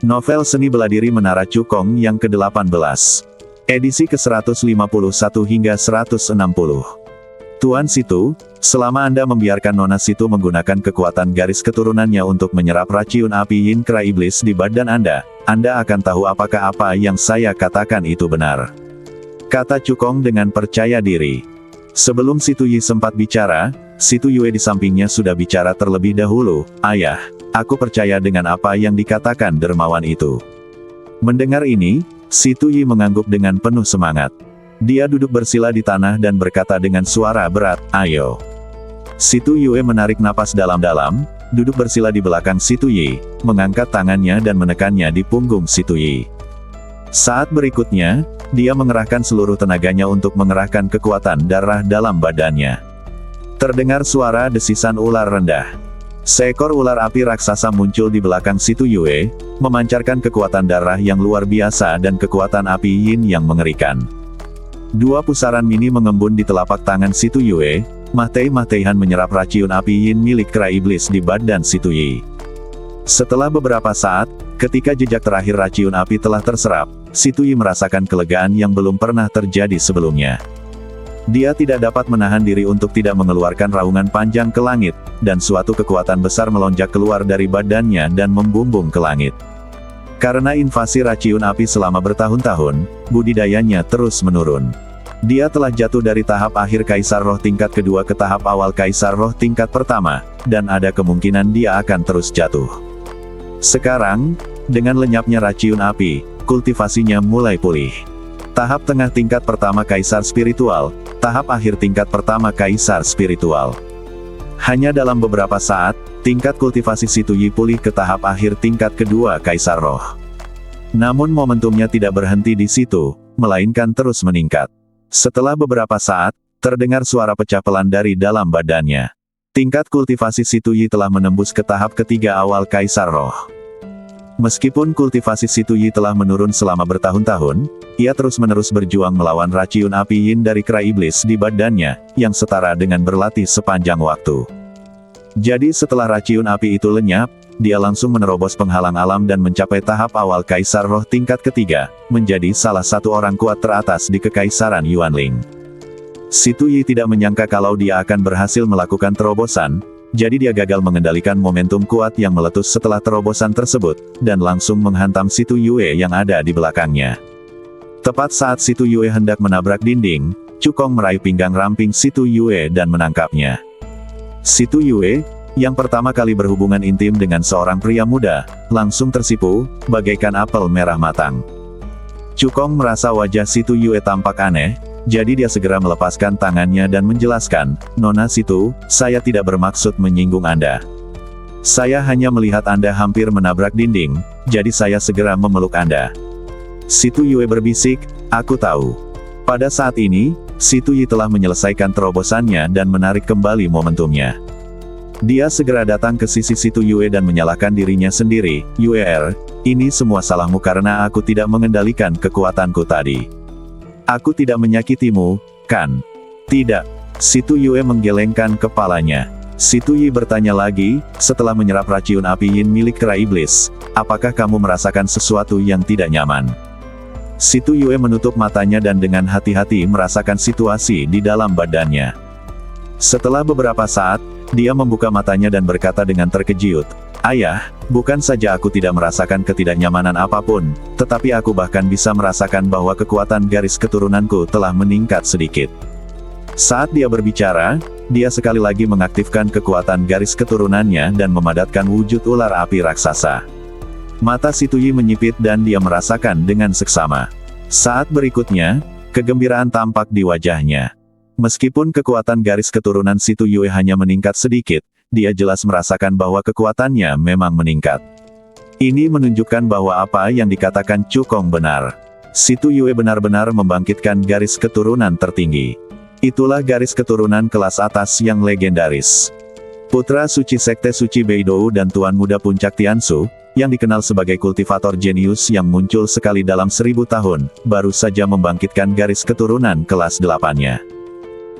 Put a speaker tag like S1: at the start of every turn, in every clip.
S1: Novel Seni Beladiri Menara Cukong yang ke-18. Edisi ke-151 hingga 160. Tuan Situ, selama Anda membiarkan Nona Situ menggunakan kekuatan garis keturunannya untuk menyerap racun api Yin Kera Iblis di badan Anda akan tahu apakah apa yang saya katakan itu benar. Kata Cukong dengan percaya diri. Sebelum Situ Yi sempat bicara, Situ Yue di sampingnya sudah bicara terlebih dahulu. Ayah, aku percaya dengan apa yang dikatakan dermawan itu. Mendengar ini, Situ Yi mengangguk dengan penuh semangat. Dia duduk bersila di tanah dan berkata dengan suara berat, ayo. Situ Yue menarik napas dalam-dalam, duduk bersila di belakang Situ Yi, mengangkat tangannya dan menekannya di punggung Situ Yi. Saat berikutnya, dia mengerahkan seluruh tenaganya untuk mengerahkan kekuatan darah dalam badannya. Terdengar suara desisan ular rendah. Seekor ular api raksasa muncul di belakang Situ Yue, memancarkan kekuatan darah yang luar biasa dan kekuatan api Yin yang mengerikan. Dua pusaran mini mengembun di telapak tangan Situ Yue, mahtei-mahteihan menyerap racun api Yin milik Kera Iblis di badan Situ Yi. Setelah beberapa saat, ketika jejak terakhir racun api telah terserap, Situ Yi merasakan kelegaan yang belum pernah terjadi sebelumnya. Dia tidak dapat menahan diri untuk tidak mengeluarkan raungan panjang ke langit, dan suatu kekuatan besar melonjak keluar dari badannya dan membumbung ke langit. Karena invasi racun api selama bertahun-tahun, budidayanya terus menurun. Dia telah jatuh dari tahap akhir Kaisar Roh tingkat kedua ke tahap awal Kaisar Roh tingkat pertama, dan ada kemungkinan dia akan terus jatuh. Sekarang, dengan lenyapnya racun api, kultivasinya mulai pulih. Tahap tengah tingkat pertama Kaisar Spiritual, tahap akhir tingkat pertama Kaisar Spiritual. Hanya dalam beberapa saat, tingkat kultivasi Situ Yi pulih ke tahap akhir tingkat kedua Kaisar Roh. Namun momentumnya tidak berhenti di situ, melainkan terus meningkat. Setelah beberapa saat, terdengar suara pecah pelan dari dalam badannya. Tingkat kultivasi Situ Yi telah menembus ke tahap ketiga awal Kaisar Roh. Meskipun kultivasi Situ Yi telah menurun selama bertahun-tahun, ia terus-menerus berjuang melawan racun api Yin dari Kera Iblis di badannya, yang setara dengan berlatih sepanjang waktu. Jadi setelah racun api itu lenyap, dia langsung menerobos penghalang alam dan mencapai tahap awal Kaisar Roh tingkat ketiga, menjadi salah satu orang kuat teratas di Kekaisaran Yuanling. Situ Yi tidak menyangka kalau dia akan berhasil melakukan terobosan, jadi dia gagal mengendalikan momentum kuat yang meletus setelah terobosan tersebut, dan langsung menghantam Situ Yue yang ada di belakangnya. Tepat saat Situ Yue hendak menabrak dinding, Cukong meraih pinggang ramping Situ Yue dan menangkapnya. Situ Yue, yang pertama kali berhubungan intim dengan seorang pria muda, langsung tersipu, bagaikan apel merah matang. Cukong merasa wajah Situ Yue tampak aneh, jadi dia segera melepaskan tangannya dan menjelaskan, Nona Situ, saya tidak bermaksud menyinggung Anda. Saya hanya melihat Anda hampir menabrak dinding, jadi saya segera memeluk Anda. Situ Yue berbisik, aku tahu. Pada saat ini, Situ Yi telah menyelesaikan terobosannya dan menarik kembali momentumnya. Dia segera datang ke sisi Situ Yue dan menyalahkan dirinya sendiri, Yue, ini semua salahmu karena aku tidak mengendalikan kekuatanku tadi. Aku tidak menyakitimu, kan? Tidak. Situ Yue menggelengkan kepalanya. Situ Yi bertanya lagi, setelah menyerap racun api Yin milik Kera Iblis, apakah kamu merasakan sesuatu yang tidak nyaman? Situ Yue menutup matanya dan dengan hati-hati merasakan situasi di dalam badannya. Setelah beberapa saat, dia membuka matanya dan berkata dengan terkejut, Ayah, bukan saja aku tidak merasakan ketidaknyamanan apapun, tetapi aku bahkan bisa merasakan bahwa kekuatan garis keturunanku telah meningkat sedikit. Saat dia berbicara, dia sekali lagi mengaktifkan kekuatan garis keturunannya dan memadatkan wujud ular api raksasa. Mata Situ Yi menyipit dan dia merasakan dengan seksama. Saat berikutnya, kegembiraan tampak di wajahnya. Meskipun kekuatan garis keturunan Situ Yue hanya meningkat sedikit, dia jelas merasakan bahwa kekuatannya memang meningkat. Ini menunjukkan bahwa apa yang dikatakan Cukong benar. Situ Yue benar-benar membangkitkan garis keturunan tertinggi. Itulah garis keturunan kelas atas yang legendaris. Putra suci Sekte Suci Beidou dan Tuan Muda Puncak Tiansu, yang dikenal sebagai kultivator jenius yang muncul sekali dalam 1000 tahun, baru saja membangkitkan garis keturunan kelas 8-nya.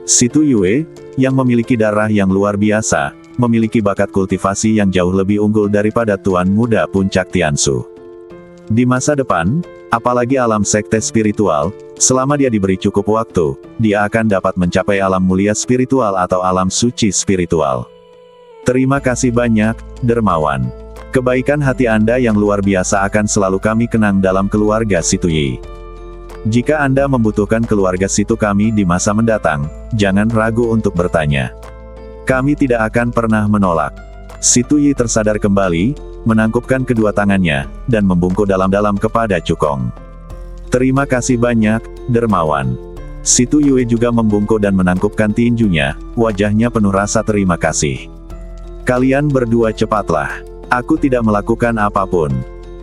S1: Situ Yue, yang memiliki darah yang luar biasa, memiliki bakat kultivasi yang jauh lebih unggul daripada Tuan Muda Puncak Tiansu. Di masa depan, apalagi alam sekte spiritual, selama dia diberi cukup waktu, dia akan dapat mencapai alam mulia spiritual atau alam suci spiritual. Terima kasih banyak, Dermawan. Kebaikan hati Anda yang luar biasa akan selalu kami kenang dalam keluarga Situyi. Jika Anda membutuhkan keluarga Situ kami di masa mendatang, jangan ragu untuk bertanya. Kami tidak akan pernah menolak. Situyi tersadar kembali, menangkupkan kedua tangannya, dan membungkuk dalam-dalam kepada Cukong. Terima kasih banyak, Dermawan. Situyi juga membungkuk dan menangkupkan tinjunya, wajahnya penuh rasa terima kasih. Kalian berdua cepatlah. Aku tidak melakukan apapun.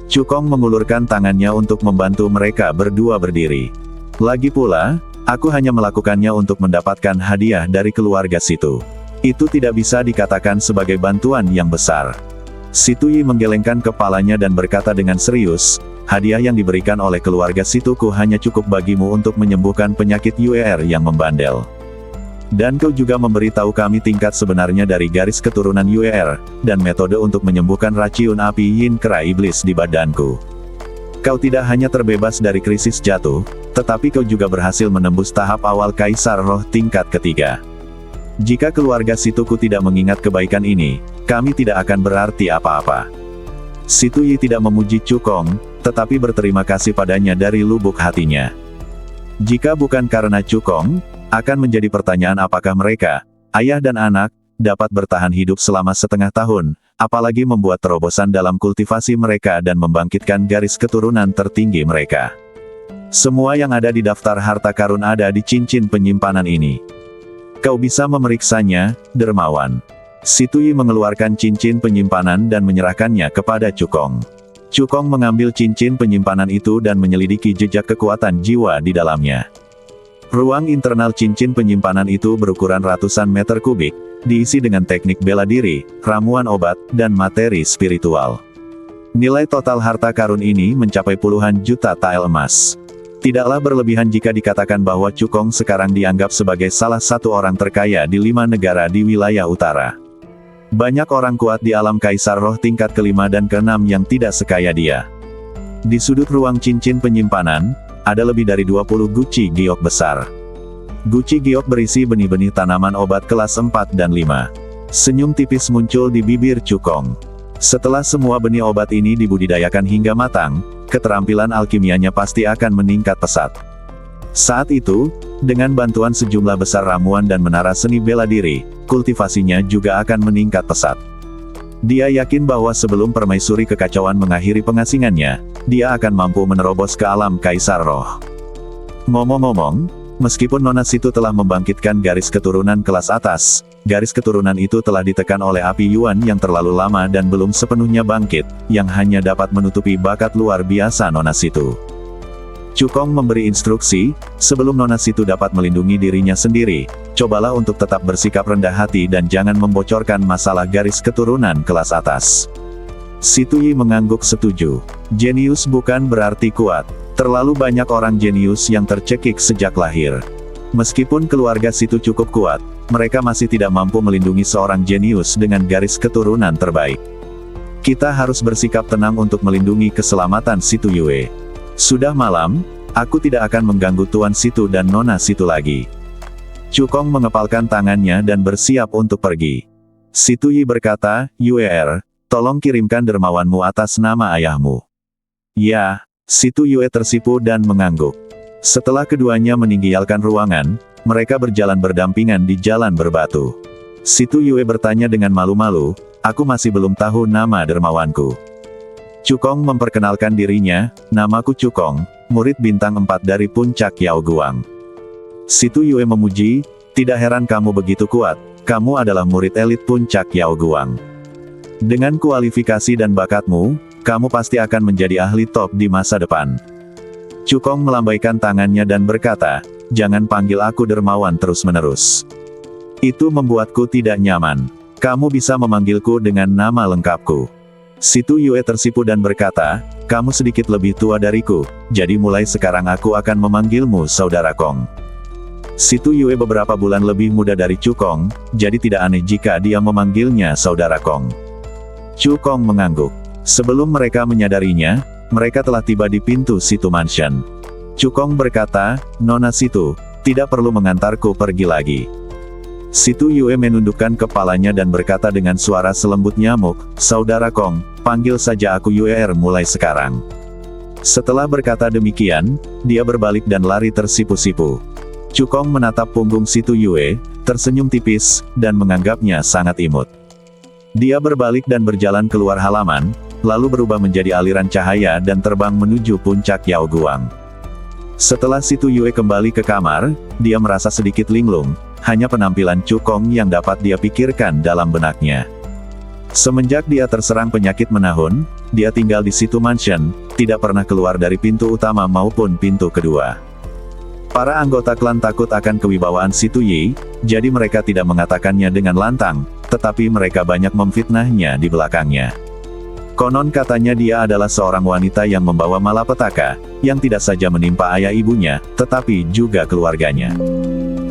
S1: Cukong mengulurkan tangannya untuk membantu mereka berdua berdiri. Lagi pula, aku hanya melakukannya untuk mendapatkan hadiah dari keluarga Situ. Itu tidak bisa dikatakan sebagai bantuan yang besar. Situyi menggelengkan kepalanya dan berkata dengan serius, hadiah yang diberikan oleh keluarga Situku hanya cukup bagimu untuk menyembuhkan penyakit UER yang membandel. Dan kau juga memberitahu kami tingkat sebenarnya dari garis keturunan UER, dan metode untuk menyembuhkan racun api yin kera iblis di badanku. Kau tidak hanya terbebas dari krisis jatuh, tetapi kau juga berhasil menembus tahap awal Kaisar Roh tingkat ketiga. Jika keluarga Situku tidak mengingat kebaikan ini, kami tidak akan berarti apa-apa. Situyi tidak memuji Cukong, tetapi berterima kasih padanya dari lubuk hatinya. Jika bukan karena Cukong, akan menjadi pertanyaan apakah mereka, ayah dan anak, dapat bertahan hidup selama setengah tahun, apalagi membuat terobosan dalam kultivasi mereka dan membangkitkan garis keturunan tertinggi mereka. Semua yang ada di daftar harta karun ada di cincin penyimpanan ini. Kau bisa memeriksanya, Dermawan. Situyi mengeluarkan cincin penyimpanan dan menyerahkannya kepada Cukong. Cukong mengambil cincin penyimpanan itu dan menyelidiki jejak kekuatan jiwa di dalamnya. Ruang internal cincin penyimpanan itu berukuran ratusan meter kubik, diisi dengan teknik bela diri, ramuan obat, dan materi spiritual. Nilai total harta karun ini mencapai puluhan juta tael emas. Tidaklah berlebihan jika dikatakan bahwa Cukong sekarang dianggap sebagai salah satu orang terkaya di 5 negara di wilayah utara. Banyak orang kuat di alam Kaisar Roh tingkat kelima dan keenam yang tidak sekaya dia. Di sudut ruang cincin penyimpanan, ada lebih dari 20 guci giok besar. Guci giok berisi benih-benih tanaman obat kelas 4 dan 5. Senyum tipis muncul di bibir Cukong. Setelah semua benih obat ini dibudidayakan hingga matang, keterampilan alkimianya pasti akan meningkat pesat. Saat itu, dengan bantuan sejumlah besar ramuan dan menara seni bela diri, kultivasinya juga akan meningkat pesat. Dia yakin bahwa sebelum permaisuri kekacauan mengakhiri pengasingannya, dia akan mampu menerobos ke alam Kaisar Roh. Ngomong-ngomong, meskipun Nona Situ telah membangkitkan garis keturunan kelas atas, garis keturunan itu telah ditekan oleh api Yuan yang terlalu lama dan belum sepenuhnya bangkit, yang hanya dapat menutupi bakat luar biasa Nona Situ. Cukong memberi instruksi, sebelum Nona Situ dapat melindungi dirinya sendiri, cobalah untuk tetap bersikap rendah hati dan jangan membocorkan masalah garis keturunan kelas atas. Situyi mengangguk setuju. Jenius bukan berarti kuat. Terlalu banyak orang jenius yang tercekik sejak lahir. Meskipun keluarga Situ cukup kuat, mereka masih tidak mampu melindungi seorang jenius dengan garis keturunan terbaik. Kita harus bersikap tenang untuk melindungi keselamatan Situ Yue. Sudah malam, aku tidak akan mengganggu Tuan Situ dan Nona Situ lagi. Cukong mengepalkan tangannya dan bersiap untuk pergi. Situyi berkata, Yue, tolong kirimkan dermawanmu atas nama ayahmu. Ya, Situ Yue tersipu dan mengangguk. Setelah keduanya meninggalkan ruangan, mereka berjalan berdampingan di jalan berbatu. Situ Yue bertanya dengan malu-malu, aku masih belum tahu nama dermawanku. Cukong memperkenalkan dirinya, namaku Cukong, murid bintang 4 dari puncak Yao Guang. Situ Yue memuji, tidak heran kamu begitu kuat, kamu adalah murid elit puncak Yao Guang. Dengan kualifikasi dan bakatmu, kamu pasti akan menjadi ahli top di masa depan. Cukong melambaikan tangannya dan berkata, jangan panggil aku dermawan terus-menerus. Itu membuatku tidak nyaman. Kamu bisa memanggilku dengan nama lengkapku. Situ Yue tersipu dan berkata, kamu sedikit lebih tua dariku, jadi mulai sekarang aku akan memanggilmu Saudara Kong. Situ Yue beberapa bulan lebih muda dari Cukong, jadi tidak aneh jika dia memanggilnya Saudara Kong. Cukong mengangguk. Sebelum mereka menyadarinya, mereka telah tiba di pintu Situ Mansion. Cukong berkata, "Nona Situ, tidak perlu mengantarku pergi lagi." Situ Yue menundukkan kepalanya dan berkata dengan suara selembut nyamuk, "Saudara Kong, panggil saja aku Yue mulai sekarang." Setelah berkata demikian, dia berbalik dan lari tersipu-sipu. Cukong menatap punggung Situ Yue, tersenyum tipis, dan menganggapnya sangat imut. Dia berbalik dan berjalan keluar halaman, lalu berubah menjadi aliran cahaya dan terbang menuju puncak Yaoguang. Setelah Situ Yue kembali ke kamar, dia merasa sedikit linglung, hanya penampilan Cukong yang dapat dia pikirkan dalam benaknya. Semenjak dia terserang penyakit menahun, dia tinggal di Situ Mansion, tidak pernah keluar dari pintu utama maupun pintu kedua. Para anggota klan takut akan kewibawaan Situ Yi, jadi mereka tidak mengatakannya dengan lantang, tetapi mereka banyak memfitnahnya di belakangnya. Konon katanya dia adalah seorang wanita yang membawa malapetaka, yang tidak saja menimpa ayah ibunya, tetapi juga keluarganya.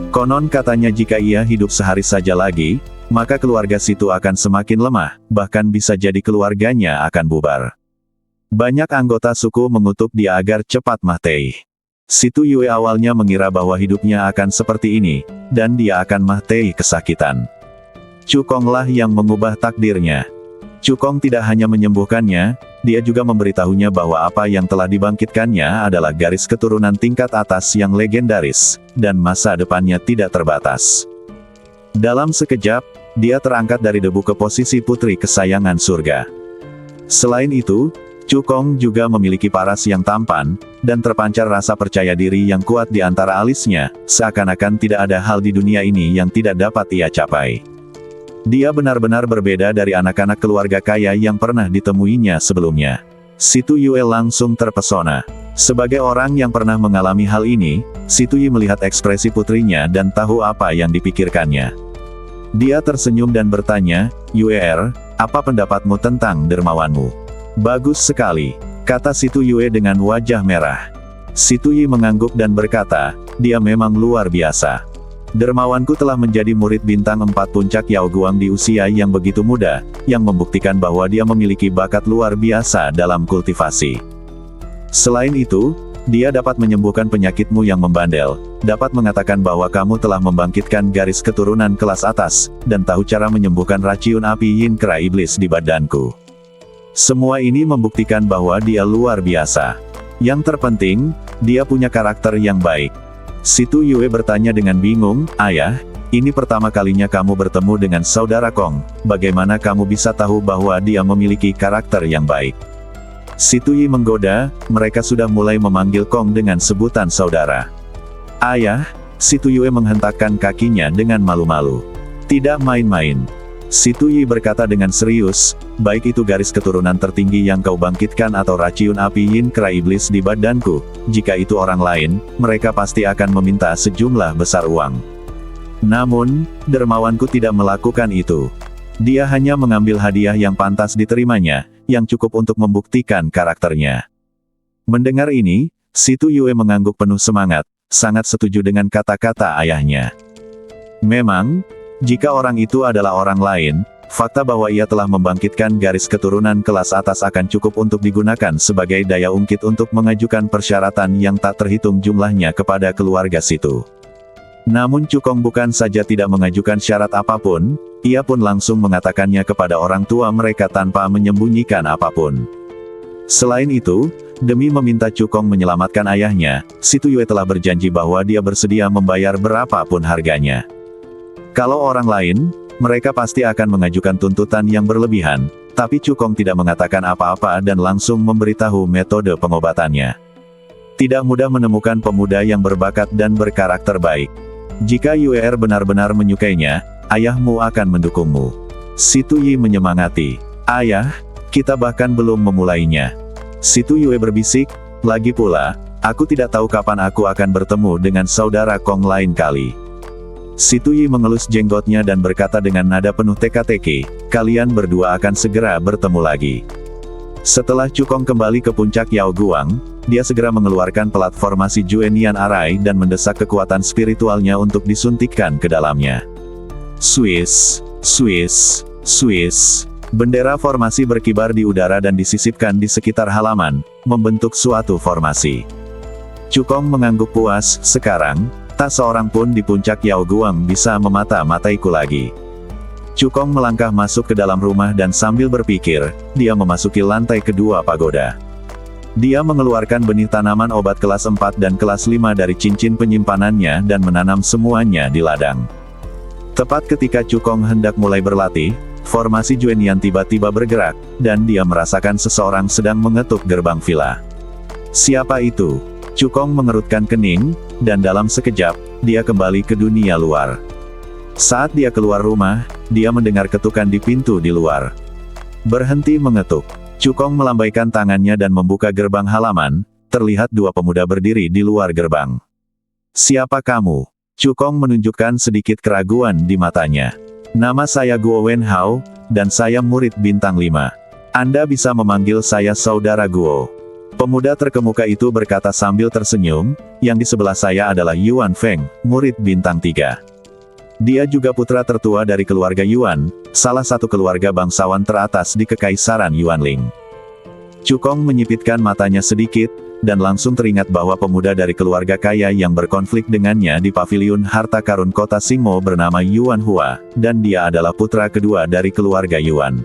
S1: Konon katanya jika ia hidup sehari saja lagi, maka keluarga Situ akan semakin lemah, bahkan bisa jadi keluarganya akan bubar. Banyak anggota suku mengutuk dia agar cepat mati. Situ Yue awalnya mengira bahwa hidupnya akan seperti ini, dan dia akan mati kesakitan. Cukonglah yang mengubah takdirnya. Cukong tidak hanya menyembuhkannya, dia juga memberitahunya bahwa apa yang telah dibangkitkannya adalah garis keturunan tingkat atas yang legendaris, dan masa depannya tidak terbatas. Dalam sekejap, dia terangkat dari debu ke posisi putri kesayangan surga. Selain itu, Cukong juga memiliki paras yang tampan, dan terpancar rasa percaya diri yang kuat di antara alisnya, seakan-akan tidak ada hal di dunia ini yang tidak dapat ia capai. Dia benar-benar berbeda dari anak-anak keluarga kaya yang pernah ditemuinya sebelumnya. Situ Yue langsung terpesona. Sebagai orang yang pernah mengalami hal ini, Situ Yi melihat ekspresi putrinya dan tahu apa yang dipikirkannya. Dia tersenyum dan bertanya, "Yue, apa pendapatmu tentang dermawanmu?" "Bagus sekali," kata Situ Yue dengan wajah merah. Situ Yi mengangguk dan berkata, "Dia memang luar biasa. Dermawanku telah menjadi murid bintang 4 puncak Yaoguang di usia yang begitu muda, yang membuktikan bahwa dia memiliki bakat luar biasa dalam kultivasi. Selain itu, dia dapat menyembuhkan penyakitmu yang membandel, dapat mengatakan bahwa kamu telah membangkitkan garis keturunan kelas atas, dan tahu cara menyembuhkan racun api yin kera iblis di badanku. Semua ini membuktikan bahwa dia luar biasa. Yang terpenting, dia punya karakter yang baik." Situ Yue bertanya dengan bingung, "Ayah, ini pertama kalinya kamu bertemu dengan saudara Kong, bagaimana kamu bisa tahu bahwa dia memiliki karakter yang baik?" Situ Yi menggoda, "Mereka sudah mulai memanggil Kong dengan sebutan saudara." "Ayah," Situ Yue menghentakkan kakinya dengan malu-malu. "Tidak main-main." Situ Yi berkata dengan serius, "Baik itu garis keturunan tertinggi yang kau bangkitkan atau racun api yin kera iblis di badanku, jika itu orang lain, mereka pasti akan meminta sejumlah besar uang. Namun, dermawanku tidak melakukan itu. Dia hanya mengambil hadiah yang pantas diterimanya, yang cukup untuk membuktikan karakternya." Mendengar ini, Situ Yue mengangguk penuh semangat, sangat setuju dengan kata-kata ayahnya. Memang, jika orang itu adalah orang lain, fakta bahwa ia telah membangkitkan garis keturunan kelas atas akan cukup untuk digunakan sebagai daya ungkit untuk mengajukan persyaratan yang tak terhitung jumlahnya kepada keluarga Situ. Namun Cukong bukan saja tidak mengajukan syarat apapun, ia pun langsung mengatakannya kepada orang tua mereka tanpa menyembunyikan apapun. Selain itu, demi meminta Cukong menyelamatkan ayahnya, Situ Yue telah berjanji bahwa dia bersedia membayar berapapun harganya. Kalau orang lain, mereka pasti akan mengajukan tuntutan yang berlebihan, tapi Cukong tidak mengatakan apa-apa dan langsung memberitahu metode pengobatannya. Tidak mudah menemukan pemuda yang berbakat dan berkarakter baik. Jika Yue benar-benar menyukainya, ayahmu akan mendukungmu. Situ Yi menyemangati. "Ayah, kita bahkan belum memulainya." Situ Yue berbisik, "Lagi pula, aku tidak tahu kapan aku akan bertemu dengan saudara Kong lain kali." Situ Yi mengelus jenggotnya dan berkata dengan nada penuh teka-teki, "Kalian berdua akan segera bertemu lagi." Setelah Cukong kembali ke puncak Yaoguang, dia segera mengeluarkan pelat formasi Juenian Arai dan mendesak kekuatan spiritualnya untuk disuntikkan ke dalamnya. Swiss, Swiss, Swiss. Bendera formasi berkibar di udara dan disisipkan di sekitar halaman, membentuk suatu formasi. Cukong mengangguk puas, sekarang, tak seorang pun di puncak Yaoguang bisa memata-mataiku lagi. Cukong melangkah masuk ke dalam rumah dan sambil berpikir, dia memasuki lantai kedua pagoda. Dia mengeluarkan benih tanaman obat kelas 4 dan kelas 5 dari cincin penyimpanannya dan menanam semuanya di ladang. Tepat ketika Cukong hendak mulai berlatih, formasi Juenian tiba-tiba bergerak, dan dia merasakan seseorang sedang mengetuk gerbang villa. Siapa itu? Cukong mengerutkan kening, dan dalam sekejap, dia kembali ke dunia luar. Saat dia keluar rumah, dia mendengar ketukan di pintu di luar. Berhenti mengetuk. Cukong melambaikan tangannya dan membuka gerbang halaman, terlihat dua pemuda berdiri di luar gerbang. Siapa kamu? Cukong menunjukkan sedikit keraguan di matanya. Nama saya Guo Wenhao, dan saya murid bintang 5. Anda bisa memanggil saya Saudara Guo. Pemuda terkemuka itu berkata sambil tersenyum, yang di sebelah saya adalah Yuan Feng, murid bintang 3. Dia juga putra tertua dari keluarga Yuan, salah satu keluarga bangsawan teratas di Kekaisaran Yuanling. Cukong menyipitkan matanya sedikit, dan langsung teringat bahwa pemuda dari keluarga kaya yang berkonflik dengannya di paviliun harta karun kota Singmo bernama Yuan Hua, dan dia adalah putra kedua dari keluarga Yuan.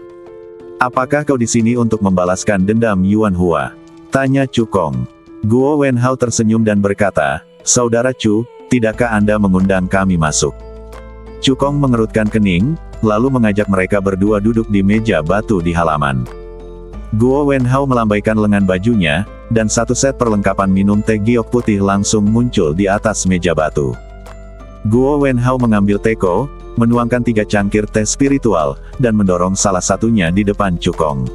S1: Apakah kau di sini untuk membalaskan dendam Yuan Hua? Tanya Cukong. Guo Wenhao tersenyum dan berkata, Saudara Chu, tidakkah Anda mengundang kami masuk? Cukong mengerutkan kening, lalu mengajak mereka berdua duduk di meja batu di halaman. Guo Wenhao melambaikan lengan bajunya, dan satu set perlengkapan minum teh giok putih langsung muncul di atas meja batu. Guo Wenhao mengambil teko, menuangkan 3 cangkir teh spiritual, dan mendorong salah satunya di depan Cukong.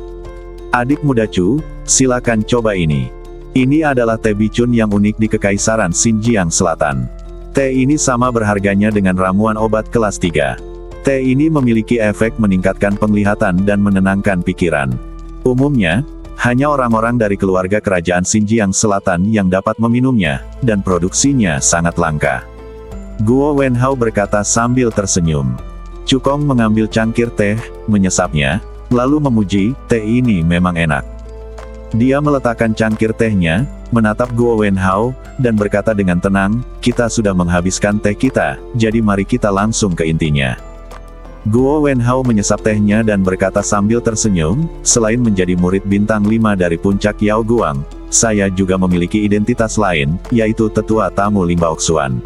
S1: Adik muda Chu, silakan coba ini. Ini adalah teh bicun yang unik di Kekaisaran Xinjiang Selatan. Teh ini sama berharganya dengan ramuan obat kelas 3. Teh ini memiliki efek meningkatkan penglihatan dan menenangkan pikiran. Umumnya, hanya orang-orang dari keluarga kerajaan Xinjiang Selatan yang dapat meminumnya, dan produksinya sangat langka. Guo Wenhao berkata sambil tersenyum. Cukong mengambil cangkir teh, menyesapnya, lalu memuji, teh ini memang enak. Dia meletakkan cangkir tehnya, menatap Guo Wenhao, dan berkata dengan tenang, kita sudah menghabiskan teh kita, jadi mari kita langsung ke intinya. Guo Wenhao menyesap tehnya dan berkata sambil tersenyum, selain menjadi murid bintang 5 dari puncak Yaoguang, saya juga memiliki identitas lain, yaitu tetua tamu Ling Baoxuan.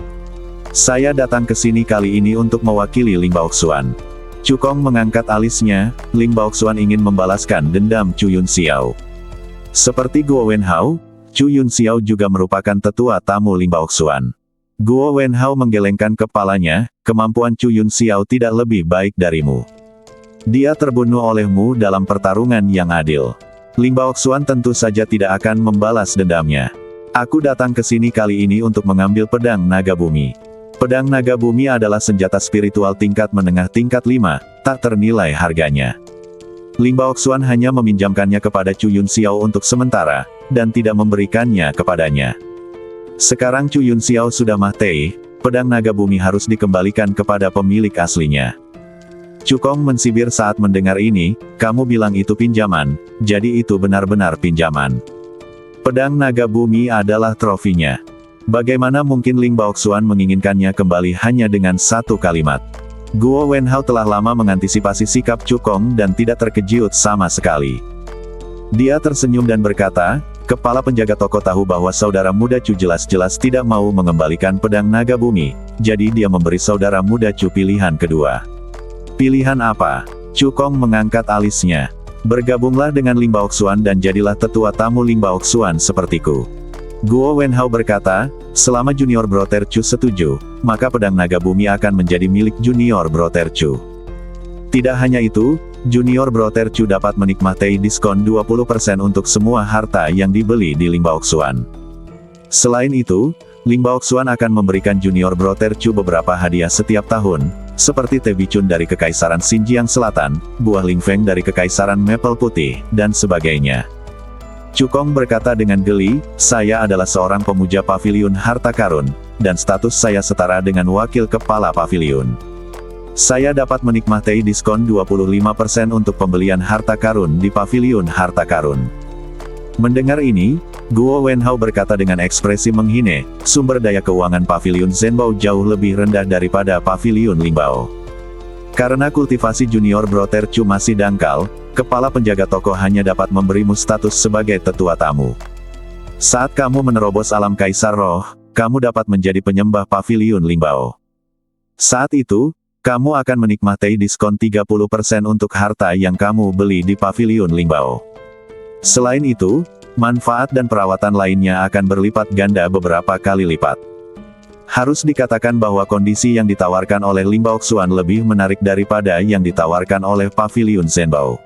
S1: Saya datang ke sini kali ini untuk mewakili Ling Baoxuan. Cukong mengangkat alisnya, Ling Baoxuan ingin membalaskan dendam Chu Yunxiao. Seperti Guo Wenhao, Chu Yunxiao juga merupakan tetua tamu Ling Baoxuan. Guo Wenhao menggelengkan kepalanya, kemampuan Chu Yunxiao tidak lebih baik darimu. Dia terbunuh olehmu dalam pertarungan yang adil. Ling Baoxuan tentu saja tidak akan membalas dendamnya. Aku datang ke sini kali ini untuk mengambil pedang naga bumi. Pedang naga bumi adalah senjata spiritual tingkat menengah tingkat 5, tak ternilai harganya. Ling Baoxuan hanya meminjamkannya kepada Chu Yunxiao untuk sementara, dan tidak memberikannya kepadanya. Sekarang Chu Yunxiao sudah mati, pedang naga bumi harus dikembalikan kepada pemilik aslinya. Cukong mensibir saat mendengar ini, kamu bilang itu pinjaman, jadi itu benar-benar pinjaman. Pedang naga bumi adalah trofinya. Bagaimana mungkin Ling Baoxuan menginginkannya kembali hanya dengan satu kalimat? Guo Wenhao telah lama mengantisipasi sikap Cukong dan tidak terkejut sama sekali. Dia tersenyum dan berkata, kepala penjaga toko tahu bahwa saudara muda Chu jelas-jelas tidak mau mengembalikan pedang naga bumi, jadi dia memberi saudara muda Chu pilihan kedua. Pilihan apa? Cukong mengangkat alisnya. Bergabunglah dengan Ling Baoxuan dan jadilah tetua tamu Ling Baoxuan sepertiku. Guo Wenhao berkata, selama Junior Brother Chu setuju, maka pedang naga bumi akan menjadi milik Junior Brother Chu. Tidak hanya itu, Junior Brother Chu dapat menikmati diskon 20% untuk semua harta yang dibeli di Ling Baoxuan. Selain itu, Ling Baoxuan akan memberikan Junior Brother Chu beberapa hadiah setiap tahun, seperti teh bicun dari Kekaisaran Xinjiang Selatan, buah lingfeng dari Kekaisaran Maple Putih, dan sebagainya. Cukong berkata dengan geli, saya adalah seorang pemuja paviliun harta karun, dan status saya setara dengan wakil kepala paviliun. Saya dapat menikmati diskon 25% untuk pembelian harta karun di paviliun harta karun. Mendengar ini, Guo Wenhao berkata dengan ekspresi menghine, sumber daya keuangan paviliun Zhenbao jauh lebih rendah daripada paviliun Lingbao. Karena kultivasi junior Brother Chu masih dangkal, kepala penjaga toko hanya dapat memberimu status sebagai tetua tamu. Saat kamu menerobos alam Kaisar Roh, kamu dapat menjadi penyembah paviliun Lingbao. Saat itu, kamu akan menikmati diskon 30% untuk harta yang kamu beli di paviliun Lingbao. Selain itu, manfaat dan perawatan lainnya akan berlipat ganda beberapa kali lipat. Harus dikatakan bahwa kondisi yang ditawarkan oleh Lingbao Xuan lebih menarik daripada yang ditawarkan oleh paviliun Zhenbao.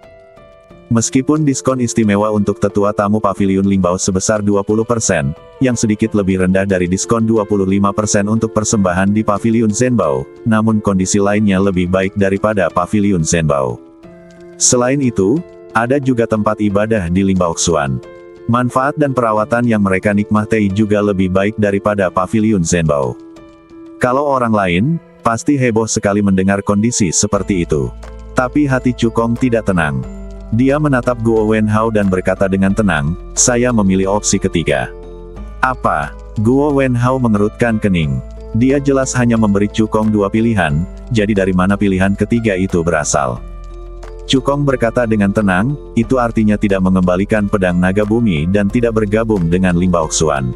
S1: Meskipun diskon istimewa untuk tetua tamu paviliun Lingbao sebesar 20%, yang sedikit lebih rendah dari diskon 25% untuk persembahan di paviliun Zhenbao, namun kondisi lainnya lebih baik daripada paviliun Zhenbao. Selain itu, ada juga tempat ibadah di Lingbao Xuan. Manfaat dan perawatan yang mereka nikmati juga lebih baik daripada paviliun Zhenbao. Kalau orang lain, pasti heboh sekali mendengar kondisi seperti itu. Tapi hati Cukong tidak tenang. Dia menatap Guo Wenhao dan berkata dengan tenang, saya memilih opsi ketiga. Apa? Guo Wenhao mengerutkan kening. Dia jelas hanya memberi Cukong dua pilihan, jadi dari mana pilihan ketiga itu berasal? Cukong berkata dengan tenang, itu artinya tidak mengembalikan pedang naga bumi dan tidak bergabung dengan Lingbao Xuan.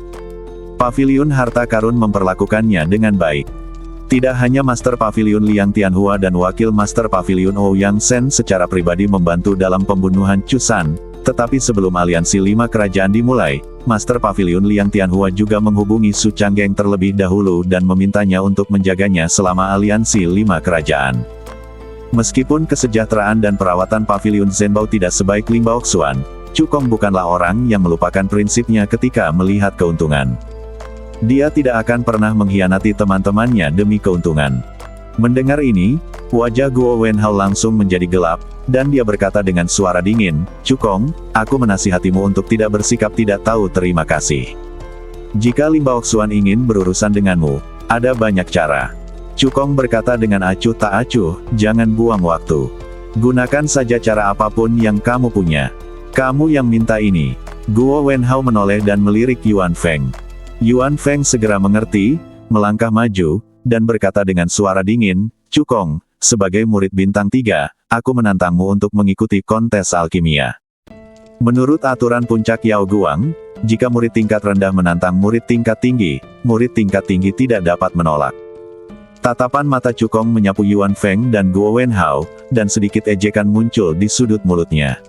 S1: Paviliun harta karun memperlakukannya dengan baik. Tidak hanya Master Paviliun Liang Tianhua dan Wakil Master Paviliun Ouyang Shen secara pribadi membantu dalam pembunuhan Chu San, tetapi sebelum aliansi 5 kerajaan dimulai, Master Paviliun Liang Tianhua juga menghubungi Su Changgeng terlebih dahulu dan memintanya untuk menjaganya selama aliansi 5 kerajaan. Meskipun kesejahteraan dan perawatan paviliun Zhenbao tidak sebaik Lingbao Xuan, Cukong bukanlah orang yang melupakan prinsipnya ketika melihat keuntungan. Dia tidak akan pernah mengkhianati teman-temannya demi keuntungan. Mendengar ini, wajah Guo Wenhao langsung menjadi gelap, dan dia berkata dengan suara dingin, Cukong, aku menasihatimu untuk tidak bersikap tidak tahu terima kasih. Jika Lingbao Xuan ingin berurusan denganmu, ada banyak cara. Cukong berkata dengan acuh tak acuh, jangan buang waktu. Gunakan saja cara apapun yang kamu punya. Kamu yang minta ini. Guo Wenhao menoleh dan melirik Yuan Feng. Yuan Feng segera mengerti, melangkah maju, dan berkata dengan suara dingin, Cukong, sebagai murid bintang 3, aku menantangmu untuk mengikuti kontes alkimia. Menurut aturan puncak Yao Guang, jika murid tingkat rendah menantang murid tingkat tinggi, murid tingkat tinggi tidak dapat menolak. Tatapan mata Cukong menyapu Yuan Feng dan Guo Wenhao, dan sedikit ejekan muncul di sudut mulutnya.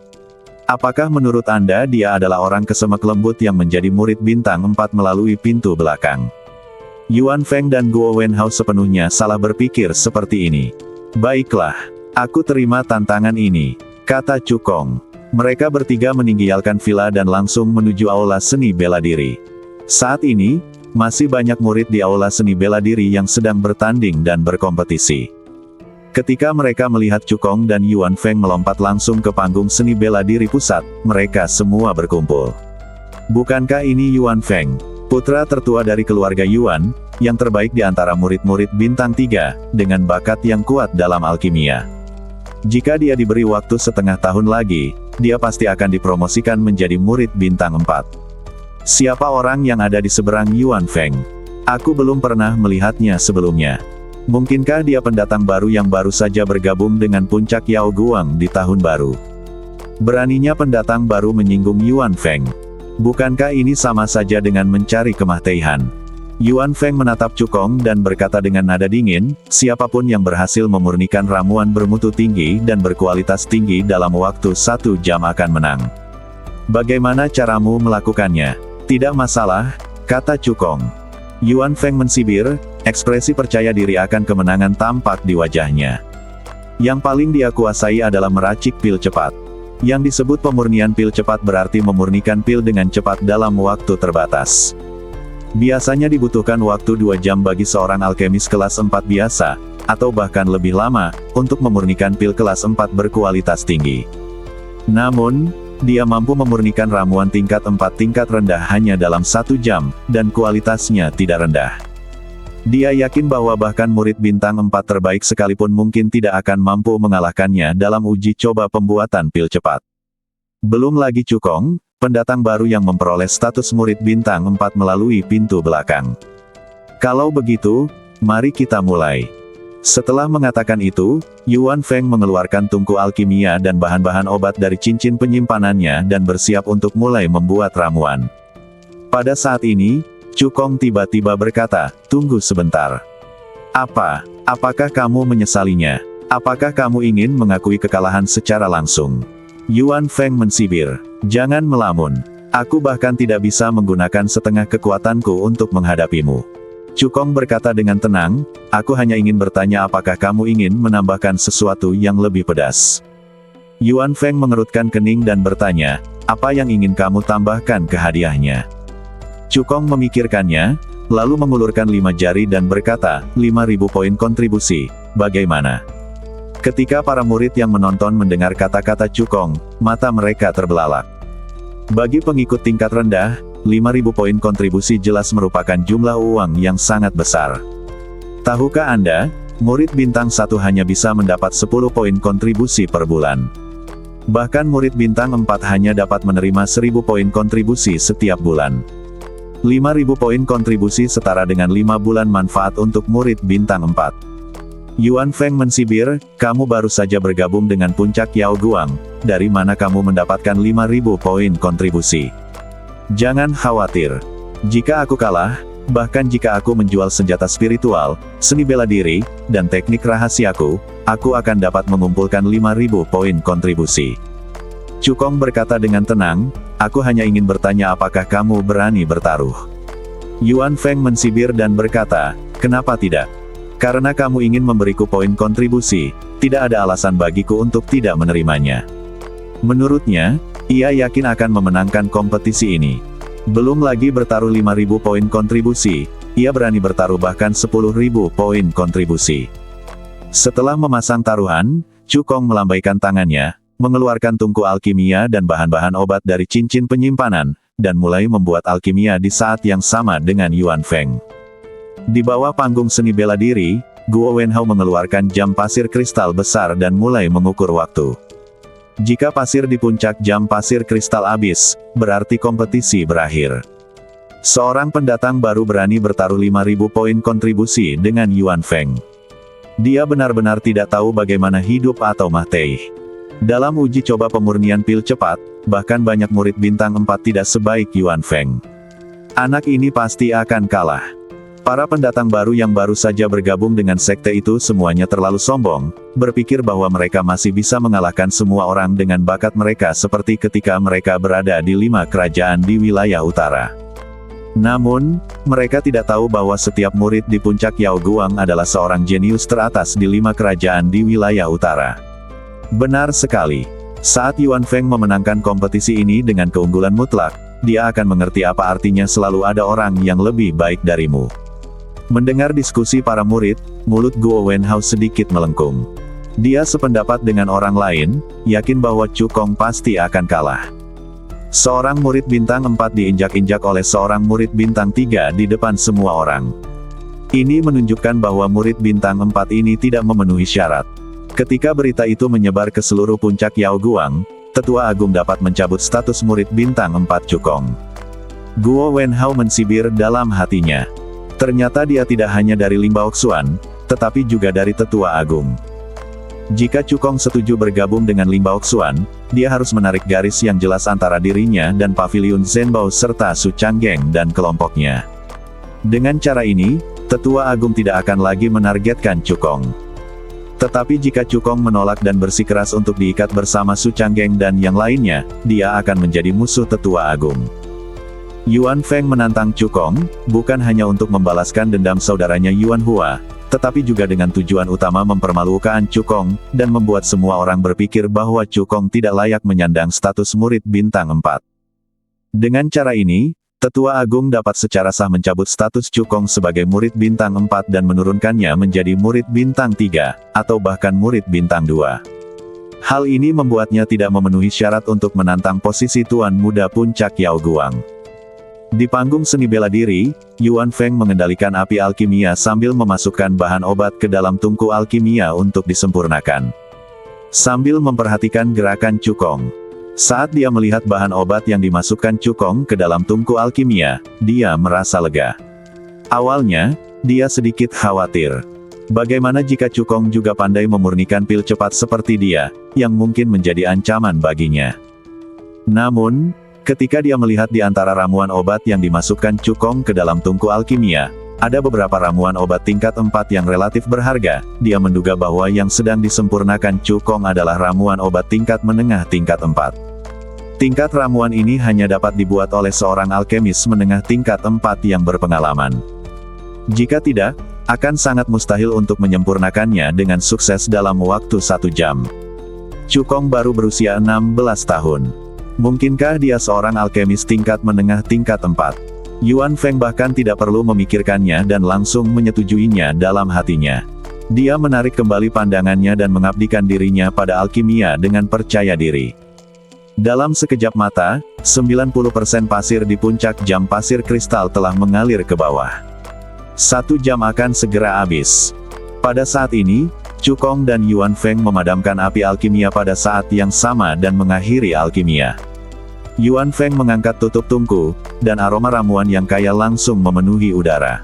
S1: Apakah menurut Anda dia adalah orang kesemek lembut yang menjadi murid bintang 4 melalui pintu belakang? Yuan Feng dan Guo Wenhao sepenuhnya salah berpikir seperti ini. Baiklah, aku terima tantangan ini, kata Cukong. Mereka bertiga meninggalkan villa dan langsung menuju aula seni bela diri. Saat ini, masih banyak murid di aula seni bela diri yang sedang bertanding dan berkompetisi. Ketika mereka melihat Cukong dan Yuan Feng melompat langsung ke panggung seni bela diri pusat, mereka semua berkumpul. Bukankah ini Yuan Feng, putra tertua dari keluarga Yuan, yang terbaik di antara murid-murid bintang 3, dengan bakat yang kuat dalam alkimia? Jika dia diberi waktu setengah tahun lagi, dia pasti akan dipromosikan menjadi murid bintang 4. Siapa orang yang ada di seberang Yuan Feng? Aku belum pernah melihatnya sebelumnya. Mungkinkah dia pendatang baru yang baru saja bergabung dengan puncak Yao Guang di tahun baru? Beraninya pendatang baru menyinggung Yuan Feng. Bukankah ini sama saja dengan mencari kematian? Yuan Feng menatap Cukong dan berkata dengan nada dingin, siapapun yang berhasil memurnikan ramuan bermutu tinggi dan berkualitas tinggi dalam waktu 1 jam akan menang. Bagaimana caramu melakukannya? Tidak masalah, kata Cukong. Yuan Feng mensibir, ekspresi percaya diri akan kemenangan tampak di wajahnya. Yang paling dia kuasai adalah meracik pil cepat. Yang disebut pemurnian pil cepat berarti memurnikan pil dengan cepat dalam waktu terbatas. Biasanya dibutuhkan waktu 2 jam bagi seorang alkemis kelas 4 biasa, atau bahkan lebih lama, untuk memurnikan pil kelas 4 berkualitas tinggi. Namun, dia mampu memurnikan ramuan tingkat 4 tingkat rendah hanya dalam 1 jam, dan kualitasnya tidak rendah. Dia yakin bahwa bahkan murid bintang 4 terbaik sekalipun mungkin tidak akan mampu mengalahkannya dalam uji coba pembuatan pil cepat. Belum lagi Cukong, pendatang baru yang memperoleh status murid bintang 4 melalui pintu belakang. Kalau begitu, mari kita mulai. Setelah mengatakan itu, Yuan Feng mengeluarkan tungku alkimia dan bahan-bahan obat dari cincin penyimpanannya dan bersiap untuk mulai membuat ramuan. Pada saat ini, Cukong tiba-tiba berkata, "Tunggu sebentar. Apakah kamu menyesalinya? Apakah kamu ingin mengakui kekalahan secara langsung?" Yuan Feng mensibir, "Jangan melamun. Aku bahkan tidak bisa menggunakan setengah kekuatanku untuk menghadapimu." Cukong berkata dengan tenang, "Aku hanya ingin bertanya apakah kamu ingin menambahkan sesuatu yang lebih pedas." Yuan Feng mengerutkan kening dan bertanya, "Apa yang ingin kamu tambahkan ke hadiahnya?" Cukong memikirkannya, lalu mengulurkan 5 jari dan berkata, 5.000 poin kontribusi, bagaimana? Ketika para murid yang menonton mendengar kata-kata Cukong, mata mereka terbelalak. Bagi pengikut tingkat rendah, 5.000 poin kontribusi jelas merupakan jumlah uang yang sangat besar. Tahukah Anda, murid bintang 1 hanya bisa mendapat 10 poin kontribusi per bulan. Bahkan murid bintang 4 hanya dapat menerima 1.000 poin kontribusi setiap bulan. 5.000 poin kontribusi setara dengan 5 bulan manfaat untuk murid bintang 4. Yuan Feng mensibir, "Kamu baru saja bergabung dengan puncak Yao Guang, dari mana kamu mendapatkan 5.000 poin kontribusi? Jangan khawatir. Jika aku kalah, bahkan jika aku menjual senjata spiritual, seni bela diri, dan teknik rahasiaku, aku akan dapat mengumpulkan 5.000 poin kontribusi." Cukong berkata dengan tenang, "Aku hanya ingin bertanya apakah kamu berani bertaruh?" Yuan Feng mensibir dan berkata, "Kenapa tidak? Karena kamu ingin memberiku poin kontribusi, tidak ada alasan bagiku untuk tidak menerimanya." Menurutnya, ia yakin akan memenangkan kompetisi ini. Belum lagi bertaruh 5.000 poin kontribusi, ia berani bertaruh bahkan 10.000 poin kontribusi. Setelah memasang taruhan, Cukong melambaikan tangannya, mengeluarkan tungku alkimia dan bahan-bahan obat dari cincin penyimpanan, dan mulai membuat alkimia di saat yang sama dengan Yuan Feng. Di bawah panggung seni bela diri, Guo Wenhao mengeluarkan jam pasir kristal besar dan mulai mengukur waktu. Jika pasir di puncak jam pasir kristal habis, berarti kompetisi berakhir. Seorang pendatang baru berani bertaruh 5.000 poin kontribusi dengan Yuan Feng. Dia benar-benar tidak tahu bagaimana hidup atau mati. Dalam uji coba pemurnian pil cepat, bahkan banyak murid bintang 4 tidak sebaik Yuan Feng. Anak ini pasti akan kalah. Para pendatang baru yang baru saja bergabung dengan sekte itu semuanya terlalu sombong, berpikir bahwa mereka masih bisa mengalahkan semua orang dengan bakat mereka seperti ketika mereka berada di 5 kerajaan di wilayah utara. Namun, mereka tidak tahu bahwa setiap murid di puncak Yao Guang adalah seorang jenius teratas di 5 kerajaan di wilayah utara. Benar sekali. Saat Yuan Feng memenangkan kompetisi ini dengan keunggulan mutlak, dia akan mengerti apa artinya selalu ada orang yang lebih baik darimu. Mendengar diskusi para murid, mulut Guo Wenhao sedikit melengkung. Dia sependapat dengan orang lain, yakin bahwa Cukong pasti akan kalah. Seorang murid bintang 4 diinjak-injak oleh seorang murid bintang 3 di depan semua orang. Ini menunjukkan bahwa murid bintang 4 ini tidak memenuhi syarat. Ketika berita itu menyebar ke seluruh puncak Yao Guang, Tetua Agung dapat mencabut status murid bintang 4 Cukong. Guo Wenhao mensibir dalam hatinya. Ternyata dia tidak hanya dari Ling Baoxuan, tetapi juga dari Tetua Agung. Jika Cukong setuju bergabung dengan Ling Baoxuan, dia harus menarik garis yang jelas antara dirinya dan Paviliun Zhenbao serta Su Changgeng dan kelompoknya. Dengan cara ini, Tetua Agung tidak akan lagi menargetkan Cukong. Tetapi jika Cukong menolak dan bersikeras untuk diikat bersama Su Changgeng dan yang lainnya, dia akan menjadi musuh Tetua Agung. Yuan Feng menantang Cukong, bukan hanya untuk membalaskan dendam saudaranya Yuan Hua, tetapi juga dengan tujuan utama mempermalukan Cukong, dan membuat semua orang berpikir bahwa Cukong tidak layak menyandang status murid bintang 4. Dengan cara ini, Tetua Agung dapat secara sah mencabut status Cukong sebagai murid bintang 4 dan menurunkannya menjadi murid bintang 3, atau bahkan murid bintang 2. Hal ini membuatnya tidak memenuhi syarat untuk menantang posisi Tuan Muda Puncak Yao Guang. Di panggung seni bela diri, Yuan Feng mengendalikan api alkimia sambil memasukkan bahan obat ke dalam tungku alkimia untuk disempurnakan. Sambil memperhatikan gerakan Cukong. Saat dia melihat bahan obat yang dimasukkan Cukong ke dalam tungku alkimia, dia merasa lega. Awalnya, dia sedikit khawatir. Bagaimana jika Cukong juga pandai memurnikan pil cepat seperti dia, yang mungkin menjadi ancaman baginya. Namun, ketika dia melihat di antara ramuan obat yang dimasukkan Cukong ke dalam tungku alkimia, ada beberapa ramuan obat tingkat 4 yang relatif berharga, dia menduga bahwa yang sedang disempurnakan Cukong adalah ramuan obat tingkat menengah tingkat 4. Tingkat ramuan ini hanya dapat dibuat oleh seorang alkemis menengah tingkat 4 yang berpengalaman. Jika tidak, akan sangat mustahil untuk menyempurnakannya dengan sukses dalam waktu 1 jam. Cukong baru berusia 16 tahun. Mungkinkah dia seorang alkemis tingkat menengah tingkat 4? Yuan Feng bahkan tidak perlu memikirkannya dan langsung menyetujuinya dalam hatinya. Dia menarik kembali pandangannya dan mengabdikan dirinya pada alkimia dengan percaya diri. Dalam sekejap mata, 90% pasir di puncak jam pasir kristal telah mengalir ke bawah. 1 jam akan segera habis. Pada saat ini, Cukong dan Yuan Feng memadamkan api alkimia pada saat yang sama dan mengakhiri alkimia. Yuan Feng mengangkat tutup tungku, dan aroma ramuan yang kaya langsung memenuhi udara.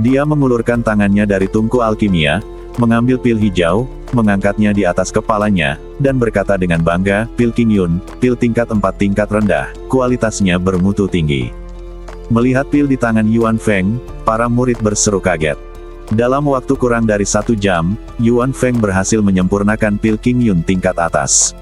S1: Dia mengulurkan tangannya dari tungku alkimia, mengambil pil hijau, mengangkatnya di atas kepalanya, dan berkata dengan bangga, "Pil King Yun, pil tingkat 4 tingkat rendah, kualitasnya bermutu tinggi." Melihat pil di tangan Yuan Feng, para murid berseru kaget. Dalam waktu kurang dari 1 jam, Yuan Feng berhasil menyempurnakan pil King Yun tingkat atas.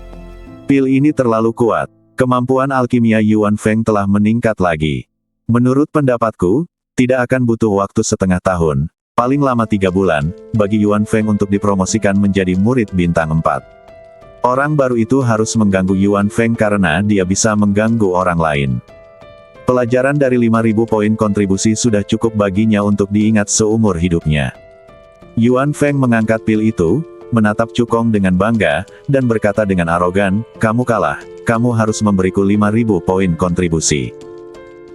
S1: Pil ini terlalu kuat. Kemampuan alkimia Yuan Feng telah meningkat lagi. Menurut pendapatku, tidak akan butuh waktu setengah tahun, paling lama 3 bulan, bagi Yuan Feng untuk dipromosikan menjadi murid bintang 4. Orang baru itu harus mengganggu Yuan Feng karena dia bisa mengganggu orang lain. Pelajaran dari 5.000 poin kontribusi sudah cukup baginya untuk diingat seumur hidupnya. Yuan Feng mengangkat pil itu, menatap Cukong dengan bangga, dan berkata dengan arogan, "Kamu kalah, kamu harus memberiku 5.000 poin kontribusi."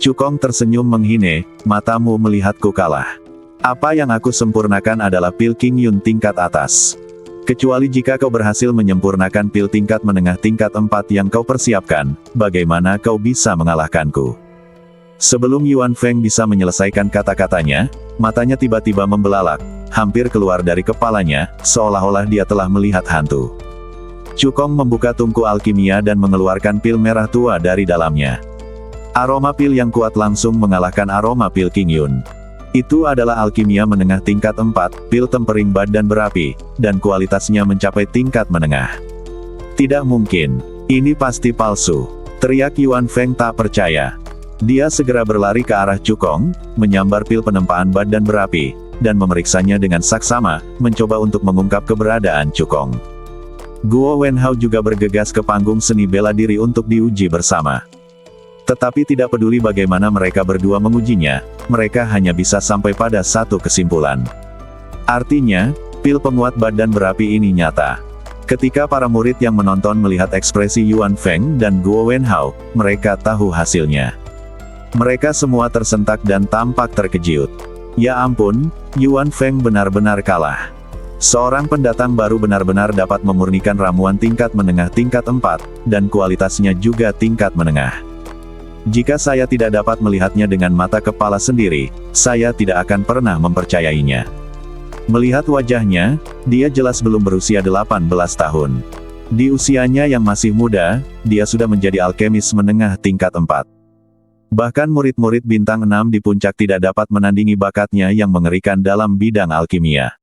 S1: Cukong tersenyum menghine, "Matamu melihatku kalah. Apa yang aku sempurnakan adalah pil King Yun tingkat atas. Kecuali jika kau berhasil menyempurnakan pil tingkat menengah tingkat 4 yang kau persiapkan, bagaimana kau bisa mengalahkanku?" Sebelum Yuan Feng bisa menyelesaikan kata-katanya, matanya tiba-tiba membelalak, hampir keluar dari kepalanya, seolah-olah dia telah melihat hantu. Cukong membuka tungku alkimia dan mengeluarkan pil merah tua dari dalamnya. Aroma pil yang kuat langsung mengalahkan aroma pil King Yun. Itu adalah alkimia menengah tingkat 4, pil tempering badan berapi, dan kualitasnya mencapai tingkat menengah. Tidak mungkin. Ini pasti palsu. Teriak Yuan Feng tak percaya. Dia segera berlari ke arah Cukong, menyambar pil penempaan badan berapi, dan memeriksanya dengan saksama, mencoba untuk mengungkap keberadaan Cukong. Guo Wenhao juga bergegas ke panggung seni bela diri untuk diuji bersama. Tetapi tidak peduli bagaimana mereka berdua mengujinya, mereka hanya bisa sampai pada satu kesimpulan. Artinya, pil penguat badan berapi ini nyata. Ketika para murid yang menonton melihat ekspresi Yuan Feng dan Guo Wenhao, mereka tahu hasilnya. Mereka semua tersentak dan tampak terkejut. Ya ampun, Yuan Feng benar-benar kalah. Seorang pendatang baru benar-benar dapat memurnikan ramuan tingkat menengah tingkat 4, dan kualitasnya juga tingkat menengah. Jika saya tidak dapat melihatnya dengan mata kepala sendiri, saya tidak akan pernah mempercayainya. Melihat wajahnya, dia jelas belum berusia 18 tahun. Di usianya yang masih muda, dia sudah menjadi alkemis menengah tingkat 4. Bahkan murid-murid bintang 6 di puncak tidak dapat menandingi bakatnya yang mengerikan dalam bidang alkimia.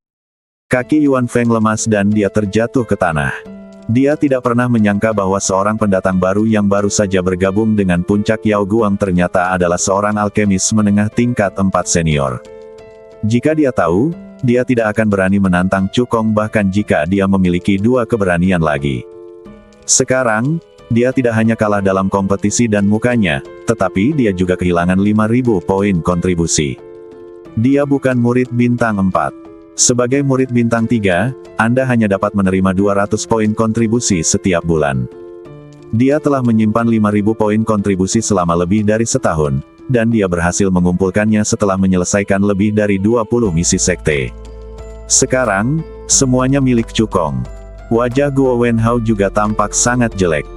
S1: Kaki Yuan Feng lemas dan dia terjatuh ke tanah. Dia tidak pernah menyangka bahwa seorang pendatang baru yang baru saja bergabung dengan puncak Yao Guang ternyata adalah seorang alkemis menengah tingkat 4 senior. Jika dia tahu, dia tidak akan berani menantang Cukong bahkan jika dia memiliki 2 keberanian lagi. Sekarang, dia tidak hanya kalah dalam kompetisi dan mukanya, tetapi dia juga kehilangan 5.000 poin kontribusi. Dia bukan murid bintang 4. Sebagai murid bintang 3, Anda hanya dapat menerima 200 poin kontribusi setiap bulan. Dia telah menyimpan 5.000 poin kontribusi selama lebih dari setahun, dan dia berhasil mengumpulkannya setelah menyelesaikan lebih dari 20 misi sekte. Sekarang, semuanya milik Cukong. Wajah Guo Wenhao juga tampak sangat jelek.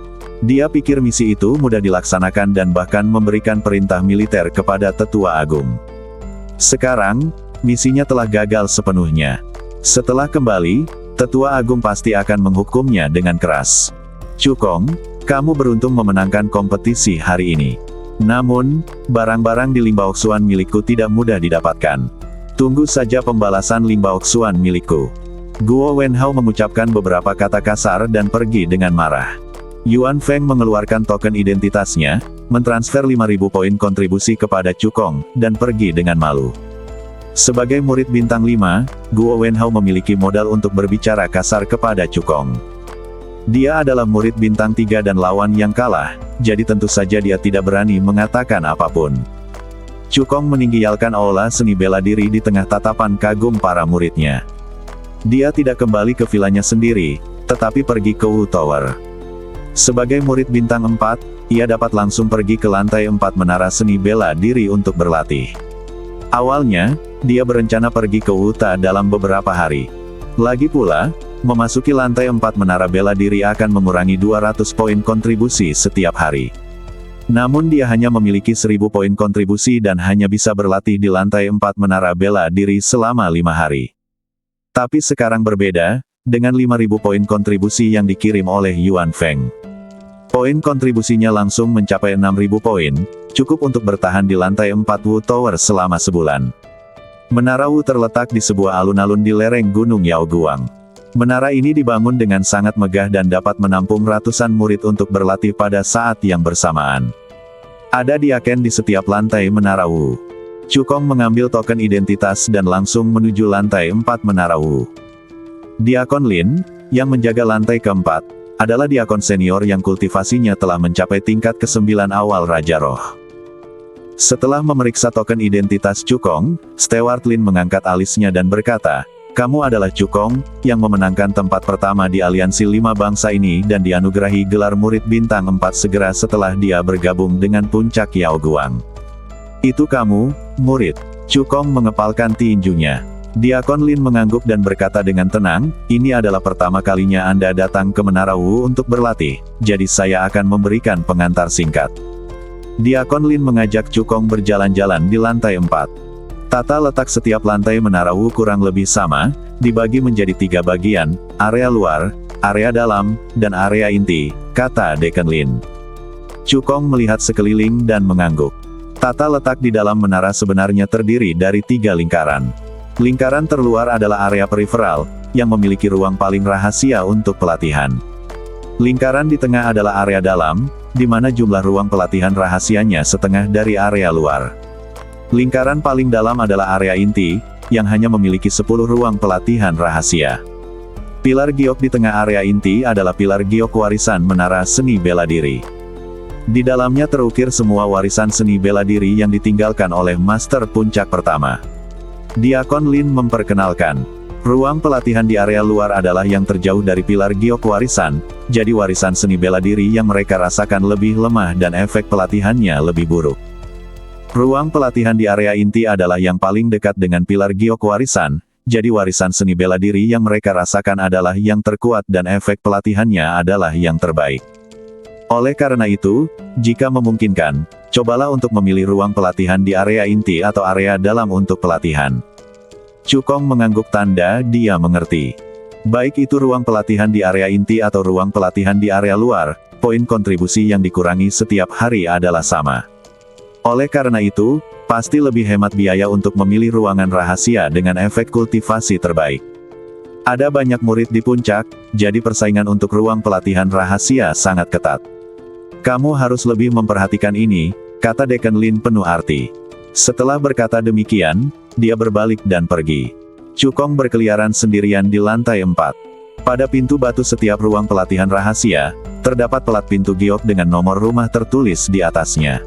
S1: Dia pikir misi itu mudah dilaksanakan dan bahkan memberikan perintah militer kepada Tetua Agung. Sekarang, misinya telah gagal sepenuhnya. Setelah kembali, Tetua Agung pasti akan menghukumnya dengan keras. Cukong, kamu beruntung memenangkan kompetisi hari ini. Namun, barang-barang di Limbaoxuan milikku tidak mudah didapatkan. Tunggu saja pembalasan Limbaoxuan milikku. Guo Wenhao mengucapkan beberapa kata kasar dan pergi dengan marah. Yuan Feng mengeluarkan token identitasnya, mentransfer 5.000 poin kontribusi kepada Cukong, dan pergi dengan malu. Sebagai murid bintang 5, Guo Wenhao memiliki modal untuk berbicara kasar kepada Cukong. Dia adalah murid bintang 3 dan lawan yang kalah, jadi tentu saja dia tidak berani mengatakan apapun. Cukong meninggialkan aula seni bela diri di tengah tatapan kagum para muridnya. Dia tidak kembali ke vilanya sendiri, tetapi pergi ke Wu Tower. Sebagai murid bintang 4, ia dapat langsung pergi ke lantai 4 menara seni bela diri untuk berlatih. Awalnya, dia berencana pergi ke Wuta dalam beberapa hari. Lagi pula, memasuki lantai 4 menara bela diri akan mengurangi 200 poin kontribusi setiap hari. Namun dia hanya memiliki 1.000 poin kontribusi dan hanya bisa berlatih di lantai 4 menara bela diri selama 5 hari. Tapi sekarang berbeda, dengan 5.000 poin kontribusi yang dikirim oleh Yuan Feng. Poin kontribusinya langsung mencapai 6.000 poin, cukup untuk bertahan di lantai 4 Wu Tower selama sebulan. Menara Wu terletak di sebuah alun-alun di lereng Gunung Yaoguang. Menara ini dibangun dengan sangat megah dan dapat menampung ratusan murid untuk berlatih pada saat yang bersamaan. Ada diaken di setiap lantai Menara Wu. Cukong mengambil token identitas dan langsung menuju lantai 4 Menara Wu. Diakon Lin, yang menjaga lantai keempat, adalah diakon senior yang kultivasinya telah mencapai tingkat ke-9 awal Raja Roh. Setelah memeriksa token identitas Cukong, Stewart Lin mengangkat alisnya dan berkata, "Kamu adalah Cukong, yang memenangkan tempat pertama di aliansi 5 bangsa ini dan dianugerahi gelar murid bintang 4 segera setelah dia bergabung dengan puncak Yaoguang." "Itu kamu, murid." Cukong mengepalkan tinjunya. Diakon Lin mengangguk dan berkata dengan tenang, "Ini adalah pertama kalinya Anda datang ke Menara Wu untuk berlatih, jadi saya akan memberikan pengantar singkat." Diakon Lin mengajak Cukong berjalan-jalan di lantai 4. Tata letak setiap lantai Menara Wu kurang lebih sama, dibagi menjadi 3 bagian, area luar, area dalam, dan area inti, kata Deacon Lin. Cukong melihat sekeliling dan mengangguk. Tata letak di dalam menara sebenarnya terdiri dari 3 lingkaran. Lingkaran terluar adalah area periferal, yang memiliki ruang paling rahasia untuk pelatihan. Lingkaran di tengah adalah area dalam, di mana jumlah ruang pelatihan rahasianya setengah dari area luar. Lingkaran paling dalam adalah area inti, yang hanya memiliki 10 ruang pelatihan rahasia. Pilar giok di tengah area inti adalah pilar giok warisan menara seni bela diri. Di dalamnya terukir semua warisan seni bela diri yang ditinggalkan oleh Master Puncak pertama. Diakon Lin memperkenalkan, ruang pelatihan di area luar adalah yang terjauh dari pilar giok warisan, jadi warisan seni bela diri yang mereka rasakan lebih lemah dan efek pelatihannya lebih buruk. Ruang pelatihan di area inti adalah yang paling dekat dengan pilar giok warisan, jadi warisan seni bela diri yang mereka rasakan adalah yang terkuat dan efek pelatihannya adalah yang terbaik. Oleh karena itu, jika memungkinkan, cobalah untuk memilih ruang pelatihan di area inti atau area dalam untuk pelatihan. Cukong mengangguk tanda dia mengerti. Baik itu ruang pelatihan di area inti atau ruang pelatihan di area luar, poin kontribusi yang dikurangi setiap hari adalah sama. Oleh karena itu, pasti lebih hemat biaya untuk memilih ruangan rahasia dengan efek kultivasi terbaik. Ada banyak murid di puncak, jadi persaingan untuk ruang pelatihan rahasia sangat ketat. Kamu harus lebih memperhatikan ini, kata Deacon Lin penuh arti. Setelah berkata demikian, dia berbalik dan pergi. Cukong berkeliaran sendirian di lantai 4. Pada pintu batu setiap ruang pelatihan rahasia, terdapat pelat pintu giok dengan nomor rumah tertulis di atasnya.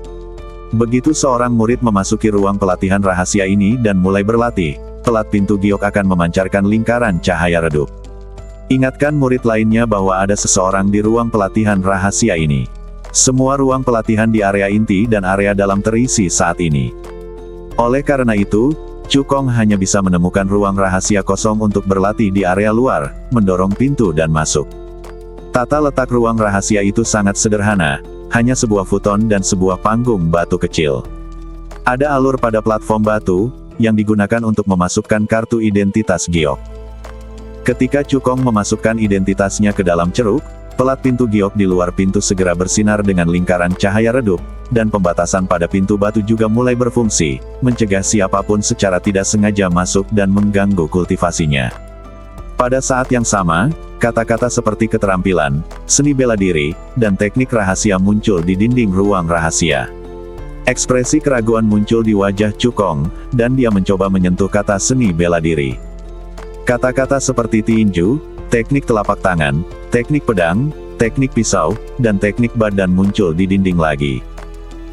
S1: Begitu seorang murid memasuki ruang pelatihan rahasia ini dan mulai berlatih, pelat pintu giok akan memancarkan lingkaran cahaya redup. Ingatkan murid lainnya bahwa ada seseorang di ruang pelatihan rahasia ini. Semua ruang pelatihan di area inti dan area dalam terisi saat ini. Oleh karena itu, Cukong hanya bisa menemukan ruang rahasia kosong untuk berlatih di area luar, mendorong pintu dan masuk. Tata letak ruang rahasia itu sangat sederhana, hanya sebuah futon dan sebuah panggung batu kecil. Ada alur pada platform batu, yang digunakan untuk memasukkan kartu identitas giok. Ketika Cukong memasukkan identitasnya ke dalam ceruk, pelat pintu giok di luar pintu segera bersinar dengan lingkaran cahaya redup, dan pembatasan pada pintu batu juga mulai berfungsi, mencegah siapapun secara tidak sengaja masuk dan mengganggu kultivasinya. Pada saat yang sama, kata-kata seperti keterampilan, seni bela diri, dan teknik rahasia muncul di dinding ruang rahasia. Ekspresi keraguan muncul di wajah Cukong, dan dia mencoba menyentuh kata seni bela diri. Kata-kata seperti tinju, teknik telapak tangan, teknik pedang, teknik pisau, dan teknik badan muncul di dinding lagi.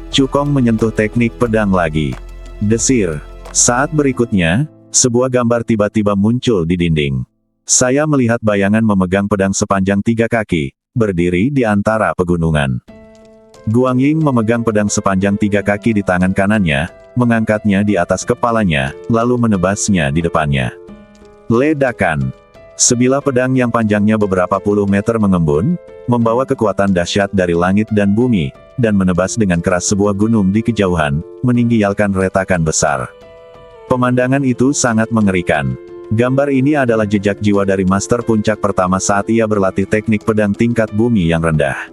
S1: Cukong menyentuh teknik pedang lagi. Desir. Saat berikutnya, sebuah gambar tiba-tiba muncul di dinding. Saya melihat bayangan memegang pedang sepanjang 3 kaki, berdiri di antara pegunungan. Guangying memegang pedang sepanjang 3 kaki di tangan kanannya, mengangkatnya di atas kepalanya, lalu menebasnya di depannya. Ledakan. Sebilah pedang yang panjangnya beberapa puluh meter mengembun, membawa kekuatan dahsyat dari langit dan bumi, dan menebas dengan keras sebuah gunung di kejauhan, meninggialkan retakan besar. Pemandangan itu sangat mengerikan. Gambar ini adalah jejak jiwa dari master puncak pertama saat ia berlatih teknik pedang tingkat bumi yang rendah.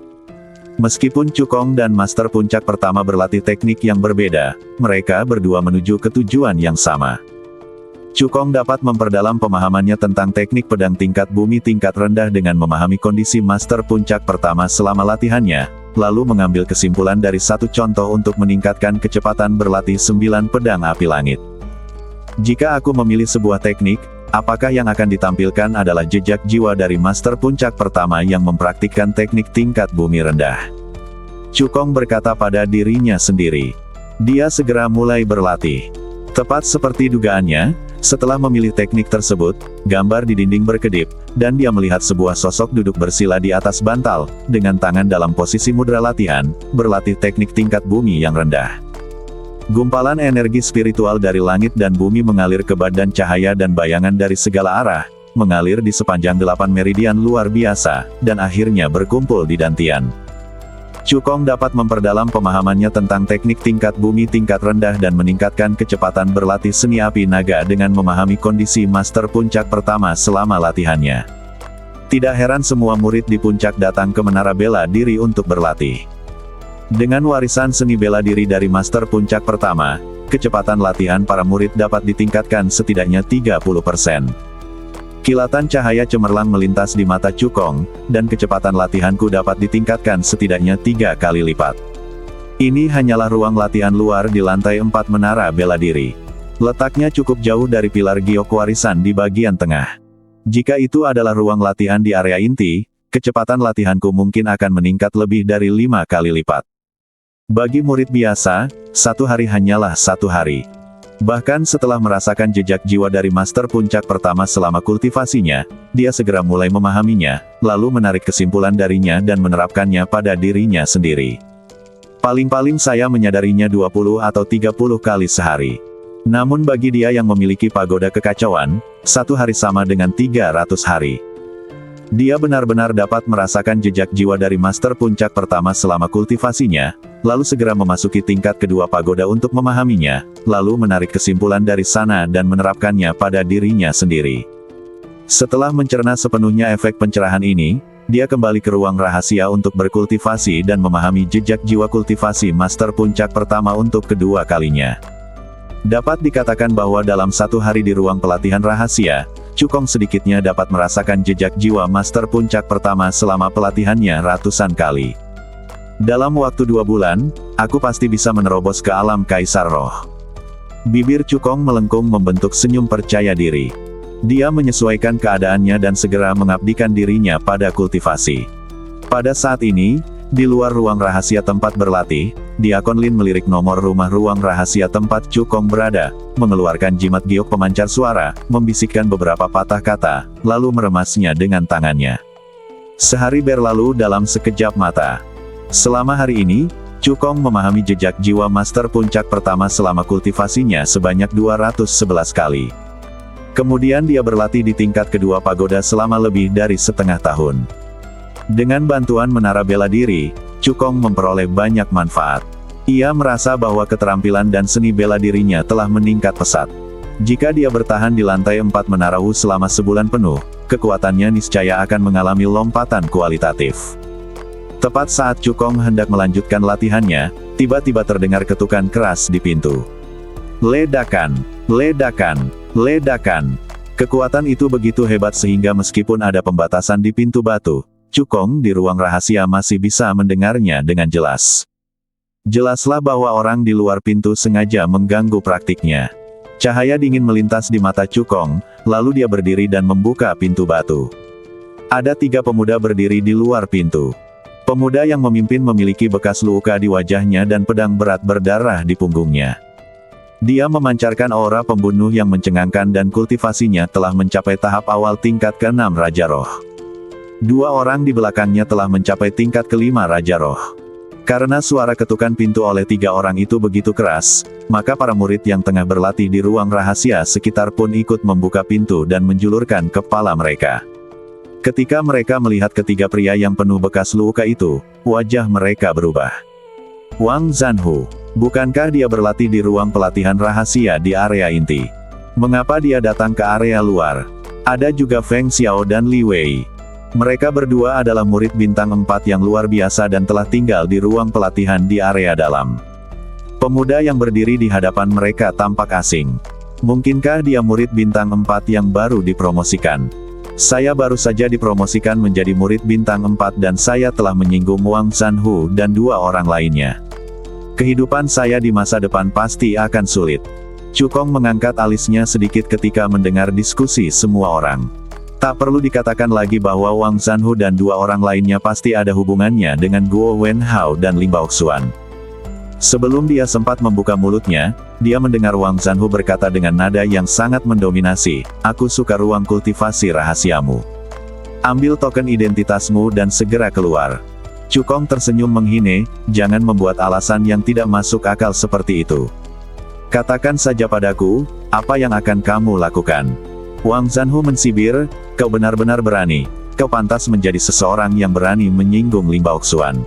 S1: Meskipun Cukong dan master puncak pertama berlatih teknik yang berbeda, mereka berdua menuju ke tujuan yang sama. Cukong dapat memperdalam pemahamannya tentang teknik pedang tingkat bumi tingkat rendah dengan memahami kondisi master puncak pertama selama latihannya, lalu mengambil kesimpulan dari satu contoh untuk meningkatkan kecepatan berlatih 9 pedang api langit. Jika aku memilih sebuah teknik, apakah yang akan ditampilkan adalah jejak jiwa dari master puncak pertama yang mempraktikkan teknik tingkat bumi rendah. Cukong berkata pada dirinya sendiri. Dia segera mulai berlatih. Tepat seperti dugaannya, setelah memilih teknik tersebut, gambar di dinding berkedip, dan dia melihat sebuah sosok duduk bersila di atas bantal, dengan tangan dalam posisi mudra latihan, berlatih teknik tingkat bumi yang rendah. Gumpalan energi spiritual dari langit dan bumi mengalir ke badan cahaya dan bayangan dari segala arah, mengalir di sepanjang 8 meridian luar biasa, dan akhirnya berkumpul di dantian. Cukong dapat memperdalam pemahamannya tentang teknik tingkat bumi tingkat rendah dan meningkatkan kecepatan berlatih seni api naga dengan memahami kondisi master puncak pertama selama latihannya. Tidak heran semua murid di puncak datang ke menara bela diri untuk berlatih. Dengan warisan seni bela diri dari master puncak pertama, kecepatan latihan para murid dapat ditingkatkan setidaknya 30%. Kilatan cahaya cemerlang melintas di mata Cukong, dan kecepatan latihanku dapat ditingkatkan setidaknya 3 kali lipat. Ini hanyalah ruang latihan luar di lantai 4 menara bela diri. Letaknya cukup jauh dari pilar giok warisan di bagian tengah. Jika itu adalah ruang latihan di area inti, kecepatan latihanku mungkin akan meningkat lebih dari 5 kali lipat. Bagi murid biasa, 1 hari hanyalah 1 hari. Bahkan setelah merasakan jejak jiwa dari master puncak pertama selama kultivasinya, dia segera mulai memahaminya, lalu menarik kesimpulan darinya dan menerapkannya pada dirinya sendiri. Paling-paling saya menyadarinya 20 atau 30 kali sehari. Namun bagi dia yang memiliki pagoda kekacauan, 1 hari sama dengan 300 hari. Dia benar-benar dapat merasakan jejak jiwa dari master puncak pertama selama kultivasinya, lalu segera memasuki tingkat kedua pagoda untuk memahaminya, lalu menarik kesimpulan dari sana dan menerapkannya pada dirinya sendiri. Setelah mencerna sepenuhnya efek pencerahan ini, dia kembali ke ruang rahasia untuk berkultivasi dan memahami jejak jiwa kultivasi master puncak pertama untuk kedua kalinya. Dapat dikatakan bahwa dalam 1 hari di ruang pelatihan rahasia, Cukong sedikitnya dapat merasakan jejak jiwa master puncak pertama selama pelatihannya ratusan kali. Dalam waktu 2 bulan, aku pasti bisa menerobos ke alam kaisar roh. Bibir Cukong melengkung membentuk senyum percaya diri. Dia menyesuaikan keadaannya dan segera mengabdikan dirinya pada kultivasi. Pada saat ini, di luar ruang rahasia tempat berlatih, Diakon Lin melirik nomor rumah ruang rahasia tempat Cukong berada, mengeluarkan jimat giok pemancar suara, membisikkan beberapa patah kata, lalu meremasnya dengan tangannya. Sehari berlalu dalam sekejap mata. Selama hari ini, Cukong memahami jejak jiwa Master Puncak pertama selama kultivasinya sebanyak 211 kali. Kemudian dia berlatih di tingkat kedua pagoda selama lebih dari setengah tahun. Dengan bantuan menara bela diri, Cukong memperoleh banyak manfaat. Ia merasa bahwa keterampilan dan seni bela dirinya telah meningkat pesat. Jika dia bertahan di lantai 4 menara Wu selama sebulan penuh, kekuatannya niscaya akan mengalami lompatan kualitatif. Tepat saat Cukong hendak melanjutkan latihannya, tiba-tiba terdengar ketukan keras di pintu. Ledakan, ledakan, ledakan. Kekuatan itu begitu hebat sehingga meskipun ada pembatasan di pintu batu, Cukong di ruang rahasia masih bisa mendengarnya dengan jelas. Jelaslah bahwa orang di luar pintu sengaja mengganggu praktiknya. Cahaya dingin melintas di mata Cukong, lalu dia berdiri dan membuka pintu batu. Ada 3 pemuda berdiri di luar pintu. Pemuda yang memimpin memiliki bekas luka di wajahnya dan pedang berat berdarah di punggungnya. Dia memancarkan aura pembunuh yang mencengangkan dan kultivasinya telah mencapai tahap awal tingkat ke-6 Raja Roh. 2 orang di belakangnya telah mencapai tingkat ke-5 Raja Roh. Karena suara ketukan pintu oleh 3 orang itu begitu keras, maka para murid yang tengah berlatih di ruang rahasia sekitar pun ikut membuka pintu dan menjulurkan kepala mereka. Ketika mereka melihat ketiga pria yang penuh bekas luka itu, wajah mereka berubah. Wang Zanhu, bukankah dia berlatih di ruang pelatihan rahasia di area inti? Mengapa dia datang ke area luar? Ada juga Feng Xiao dan Li Wei. Mereka berdua adalah murid bintang 4 yang luar biasa dan telah tinggal di ruang pelatihan di area dalam. Pemuda yang berdiri di hadapan mereka tampak asing. Mungkinkah dia murid bintang 4 yang baru dipromosikan? Saya baru saja dipromosikan menjadi murid bintang 4 dan saya telah menyinggung Wang Zanhu dan 2 orang lainnya. Kehidupan saya di masa depan pasti akan sulit. Cukong mengangkat alisnya sedikit ketika mendengar diskusi semua orang. Tak perlu dikatakan lagi bahwa Wang Zanhu dan 2 orang lainnya pasti ada hubungannya dengan Guo Wenhao dan Lim Baoxuan. Sebelum dia sempat membuka mulutnya, dia mendengar Wang Zanhu berkata dengan nada yang sangat mendominasi, "Aku suka ruang kultivasi rahasiamu. Ambil token identitasmu dan segera keluar." Cukong tersenyum menghine, "Jangan membuat alasan yang tidak masuk akal seperti itu. Katakan saja padaku, apa yang akan kamu lakukan?" Wang Zanhu mensibir, "Kau benar-benar berani. Kau pantas menjadi seseorang yang berani menyinggung Lim Baoxuan.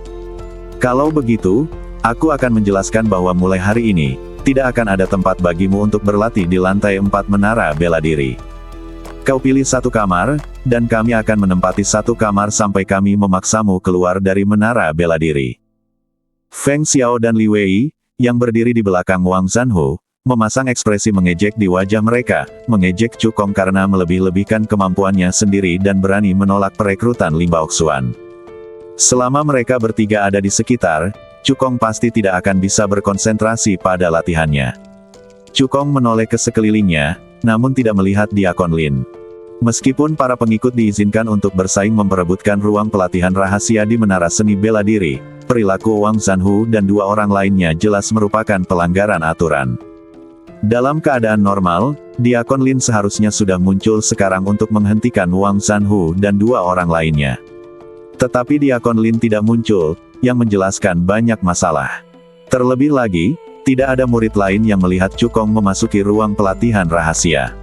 S1: Kalau begitu, aku akan menjelaskan bahwa mulai hari ini, tidak akan ada tempat bagimu untuk berlatih di lantai 4 menara bela diri. Kau pilih 1 kamar, dan kami akan menempati 1 kamar sampai kami memaksamu keluar dari menara bela diri." Feng Xiao dan Li Wei, yang berdiri di belakang Wang Zanhu, memasang ekspresi mengejek di wajah mereka, mengejek Cukong karena melebih-lebihkan kemampuannya sendiri dan berani menolak perekrutan Lim Baoxuan. Selama mereka bertiga ada di sekitar, Cukong pasti tidak akan bisa berkonsentrasi pada latihannya. Cukong menoleh ke sekelilingnya, namun tidak melihat Diakon Lin. Meskipun para pengikut diizinkan untuk bersaing memperebutkan ruang pelatihan rahasia di menara seni bela diri, perilaku Wang Zanhu dan 2 orang lainnya jelas merupakan pelanggaran aturan. Dalam keadaan normal, Diakon Lin seharusnya sudah muncul sekarang untuk menghentikan Wang Zanhu dan 2 orang lainnya. Tetapi Diakon Lin tidak muncul, yang menjelaskan banyak masalah. Terlebih lagi, tidak ada murid lain yang melihat Cukong memasuki ruang pelatihan rahasia.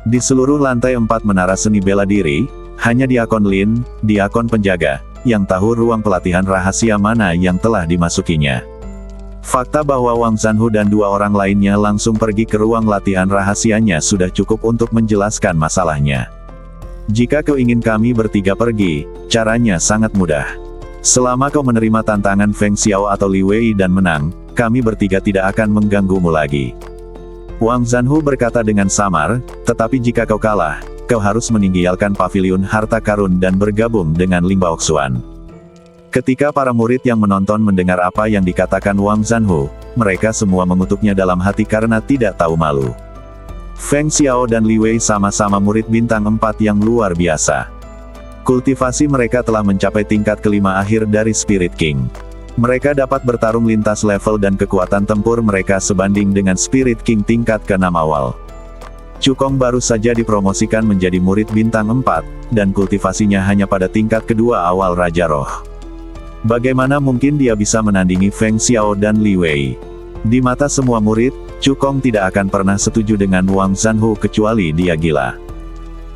S1: Di seluruh lantai 4 menara seni bela diri, hanya Diakon Lin, Diakon penjaga, yang tahu ruang pelatihan rahasia mana yang telah dimasukinya. Fakta bahwa Wang Zanhu dan 2 orang lainnya langsung pergi ke ruang latihan rahasianya sudah cukup untuk menjelaskan masalahnya. Jika kau ingin kami bertiga pergi, caranya sangat mudah. Selama kau menerima tantangan Feng Xiao atau Li Wei dan menang, kami bertiga tidak akan mengganggumu lagi. Wang Zanhu berkata dengan samar, "Tetapi jika kau kalah, kau harus meninggalkan pavilion harta karun dan bergabung dengan Lim Baoxuan." Ketika para murid yang menonton mendengar apa yang dikatakan Wang Zanhu, mereka semua mengutuknya dalam hati karena tidak tahu malu. Feng Xiao dan Li Wei sama-sama murid bintang 4 yang luar biasa. Kultivasi mereka telah mencapai tingkat ke-5 akhir dari Spirit King. Mereka dapat bertarung lintas level dan kekuatan tempur mereka sebanding dengan Spirit King tingkat ke-6 awal. Cukong baru saja dipromosikan menjadi murid bintang 4, dan kultivasinya hanya pada tingkat kedua awal Raja Roh. Bagaimana mungkin dia bisa menandingi Feng Xiao dan Li Wei? Di mata semua murid, Chu Kong tidak akan pernah setuju dengan Wang Zanhu kecuali dia gila.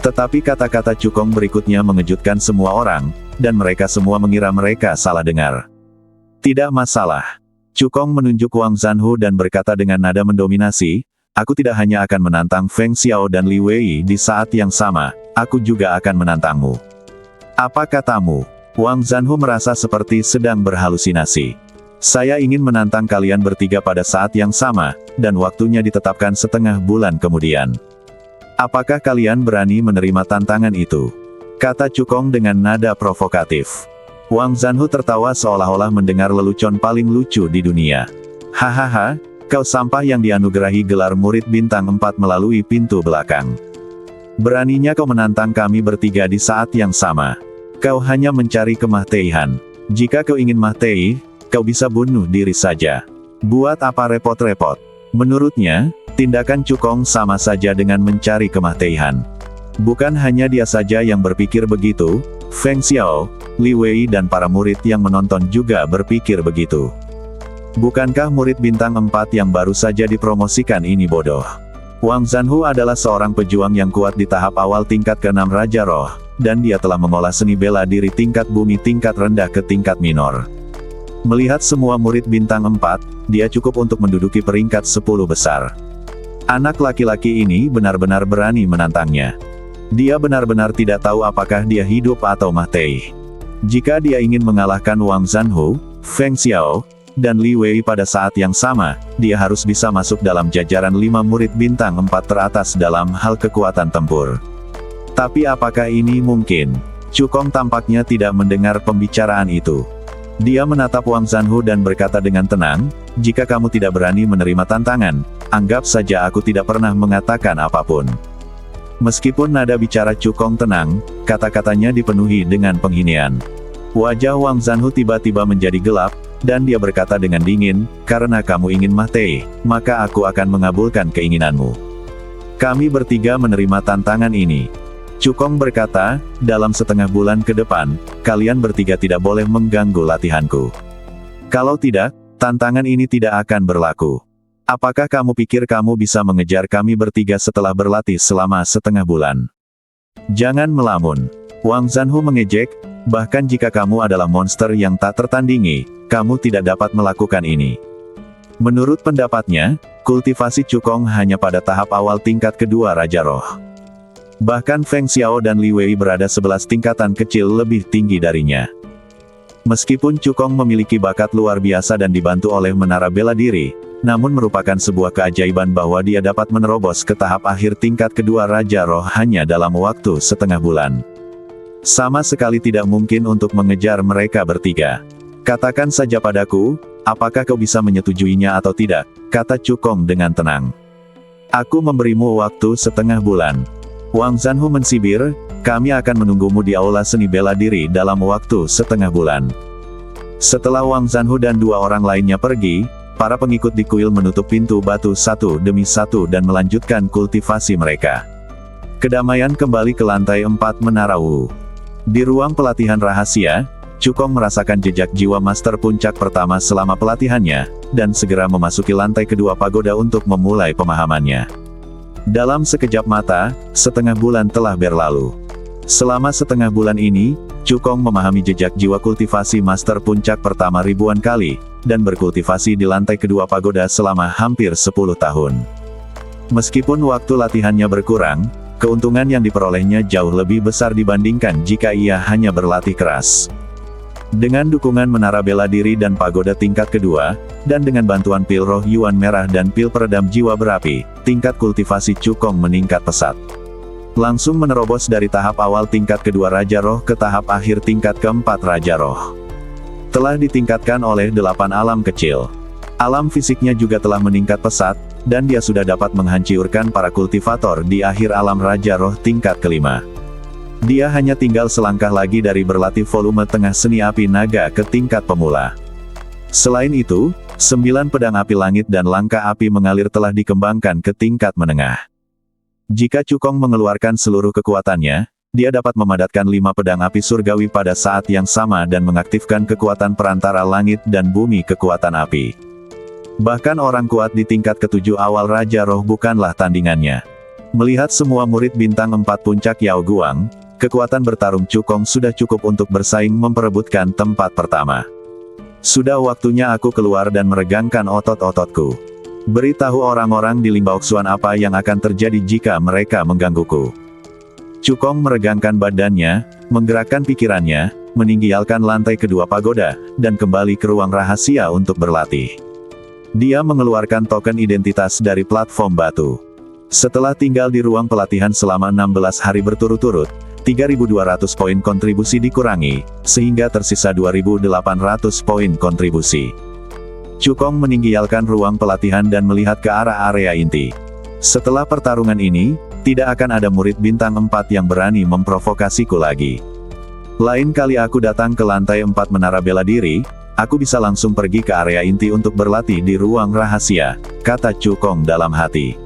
S1: Tetapi kata-kata Chu Kong berikutnya mengejutkan semua orang, dan mereka semua mengira mereka salah dengar. Tidak masalah. Chu Kong menunjuk Wang Zanhu dan berkata dengan nada mendominasi, aku tidak hanya akan menantang Feng Xiao dan Li Wei di saat yang sama, aku juga akan menantangmu. Apa katamu? Wang Zanhu merasa seperti sedang berhalusinasi. Saya ingin menantang kalian bertiga pada saat yang sama, dan waktunya ditetapkan setengah bulan kemudian. Apakah kalian berani menerima tantangan itu? Kata Chu Kong dengan nada provokatif. Wang Zanhu tertawa seolah-olah mendengar lelucon paling lucu di dunia. Hahaha, kau sampah yang dianugerahi gelar murid bintang 4 melalui pintu belakang. Beraninya kau menantang kami bertiga di saat yang sama. Kau hanya mencari kemah-teihan. Jika kau ingin mah-tei, kau bisa bunuh diri saja. Buat apa repot-repot? Menurutnya, tindakan Chu Kong sama saja dengan mencari kemah-teihan. Bukan hanya dia saja yang berpikir begitu, Feng Xiao, Li Wei dan para murid yang menonton juga berpikir begitu. Bukankah murid bintang 4 yang baru saja dipromosikan ini bodoh? Wang Zanhu adalah seorang pejuang yang kuat di tahap awal tingkat ke-6 Raja Roh, dan dia telah mengolah seni bela diri tingkat bumi tingkat rendah ke tingkat minor. Melihat semua murid bintang 4, dia cukup untuk menduduki peringkat 10 besar. Anak laki-laki ini benar-benar berani menantangnya. Dia benar-benar tidak tahu apakah dia hidup atau mati. Jika dia ingin mengalahkan Wang Zanhu, Feng Xiao, dan Li Wei pada saat yang sama, dia harus bisa masuk dalam jajaran 5 murid bintang 4 teratas dalam hal kekuatan tempur. Tapi apakah ini mungkin? Chu Kong tampaknya tidak mendengar pembicaraan itu. Dia menatap Wang Zanhu dan berkata dengan tenang, jika kamu tidak berani menerima tantangan, anggap saja aku tidak pernah mengatakan apapun. Meskipun nada bicara Chu Kong tenang, kata-katanya dipenuhi dengan penghinaan. Wajah Wang Zanhu tiba-tiba menjadi gelap, dan dia berkata dengan dingin, karena kamu ingin mati, maka aku akan mengabulkan keinginanmu. Kami bertiga menerima tantangan ini. Chu Kong berkata, dalam setengah bulan ke depan, kalian bertiga tidak boleh mengganggu latihanku. Kalau tidak, tantangan ini tidak akan berlaku. Apakah kamu pikir kamu bisa mengejar kami bertiga setelah berlatih selama setengah bulan? Jangan melamun. Wang Zanhu mengejek, bahkan jika kamu adalah monster yang tak tertandingi, kamu tidak dapat melakukan ini. Menurut pendapatnya, kultivasi Chu Kong hanya pada tahap awal tingkat kedua Raja Roh. Bahkan Feng Xiao dan Li Wei berada 11 tingkatan kecil lebih tinggi darinya. Meskipun Chu Kong memiliki bakat luar biasa dan dibantu oleh menara bela diri, namun merupakan sebuah keajaiban bahwa dia dapat menerobos ke tahap akhir tingkat kedua Raja Roh hanya dalam waktu setengah bulan. Sama sekali tidak mungkin untuk mengejar mereka bertiga. Katakan saja padaku, apakah kau bisa menyetujuinya atau tidak, kata Chu Kong dengan tenang. Aku memberimu waktu setengah bulan. Wang Zanhu mensibir, kami akan menunggumu di aula seni bela diri dalam waktu setengah bulan. Setelah Wang Zanhu dan 2 orang lainnya pergi, para pengikut di kuil menutup pintu batu satu demi satu dan melanjutkan kultivasi mereka. Kedamaian kembali ke lantai 4 Menara Wu. Di ruang pelatihan rahasia, Chu Kong merasakan jejak jiwa master puncak pertama selama pelatihannya, dan segera memasuki lantai kedua pagoda untuk memulai pemahamannya. Dalam sekejap mata, setengah bulan telah berlalu. Selama setengah bulan ini, Chu Kong memahami jejak jiwa kultivasi master puncak pertama ribuan kali, dan berkultivasi di lantai kedua pagoda selama hampir 10 tahun. Meskipun waktu latihannya berkurang, keuntungan yang diperolehnya jauh lebih besar dibandingkan jika ia hanya berlatih keras. Dengan dukungan menara bela diri dan pagoda tingkat kedua, dan dengan bantuan pil roh Yuan merah dan pil peredam jiwa berapi, tingkat kultivasi Chu Kong meningkat pesat. Langsung menerobos dari tahap awal tingkat kedua Raja Roh ke tahap akhir tingkat keempat Raja Roh. Telah ditingkatkan oleh 8 alam kecil. Alam fisiknya juga telah meningkat pesat, dan dia sudah dapat menghancurkan para kultivator di akhir alam Raja Roh tingkat kelima. Dia hanya tinggal selangkah lagi dari berlatih volume tengah seni api naga ke tingkat pemula. Selain itu, 9 pedang api langit dan langkah api mengalir telah dikembangkan ke tingkat menengah. Jika Chu Kong mengeluarkan seluruh kekuatannya, dia dapat memadatkan 5 pedang api surgawi pada saat yang sama dan mengaktifkan kekuatan perantara langit dan bumi kekuatan api. Bahkan orang kuat di tingkat ke-7 awal Raja Roh bukanlah tandingannya. Melihat semua murid bintang 4 puncak Yao Guang, kekuatan bertarung Cukong sudah cukup untuk bersaing memperebutkan tempat pertama. Sudah waktunya aku keluar dan meregangkan otot-ototku. Beritahu orang-orang di Limbaoxuan apa yang akan terjadi jika mereka menggangguku. Cukong meregangkan badannya, menggerakkan pikirannya, meninggialkan lantai kedua pagoda, dan kembali ke ruang rahasia untuk berlatih. Dia mengeluarkan token identitas dari platform batu. Setelah tinggal di ruang pelatihan selama 16 hari berturut-turut, 3.200 poin kontribusi dikurangi, sehingga tersisa 2.800 poin kontribusi. Cukong meninggialkan ruang pelatihan dan melihat ke arah area inti. Setelah pertarungan ini, tidak akan ada murid bintang 4 yang berani memprovokasiku lagi. Lain kali aku datang ke lantai 4 menara bela diri, aku bisa langsung pergi ke area inti untuk berlatih di ruang rahasia, kata Cukong dalam hati.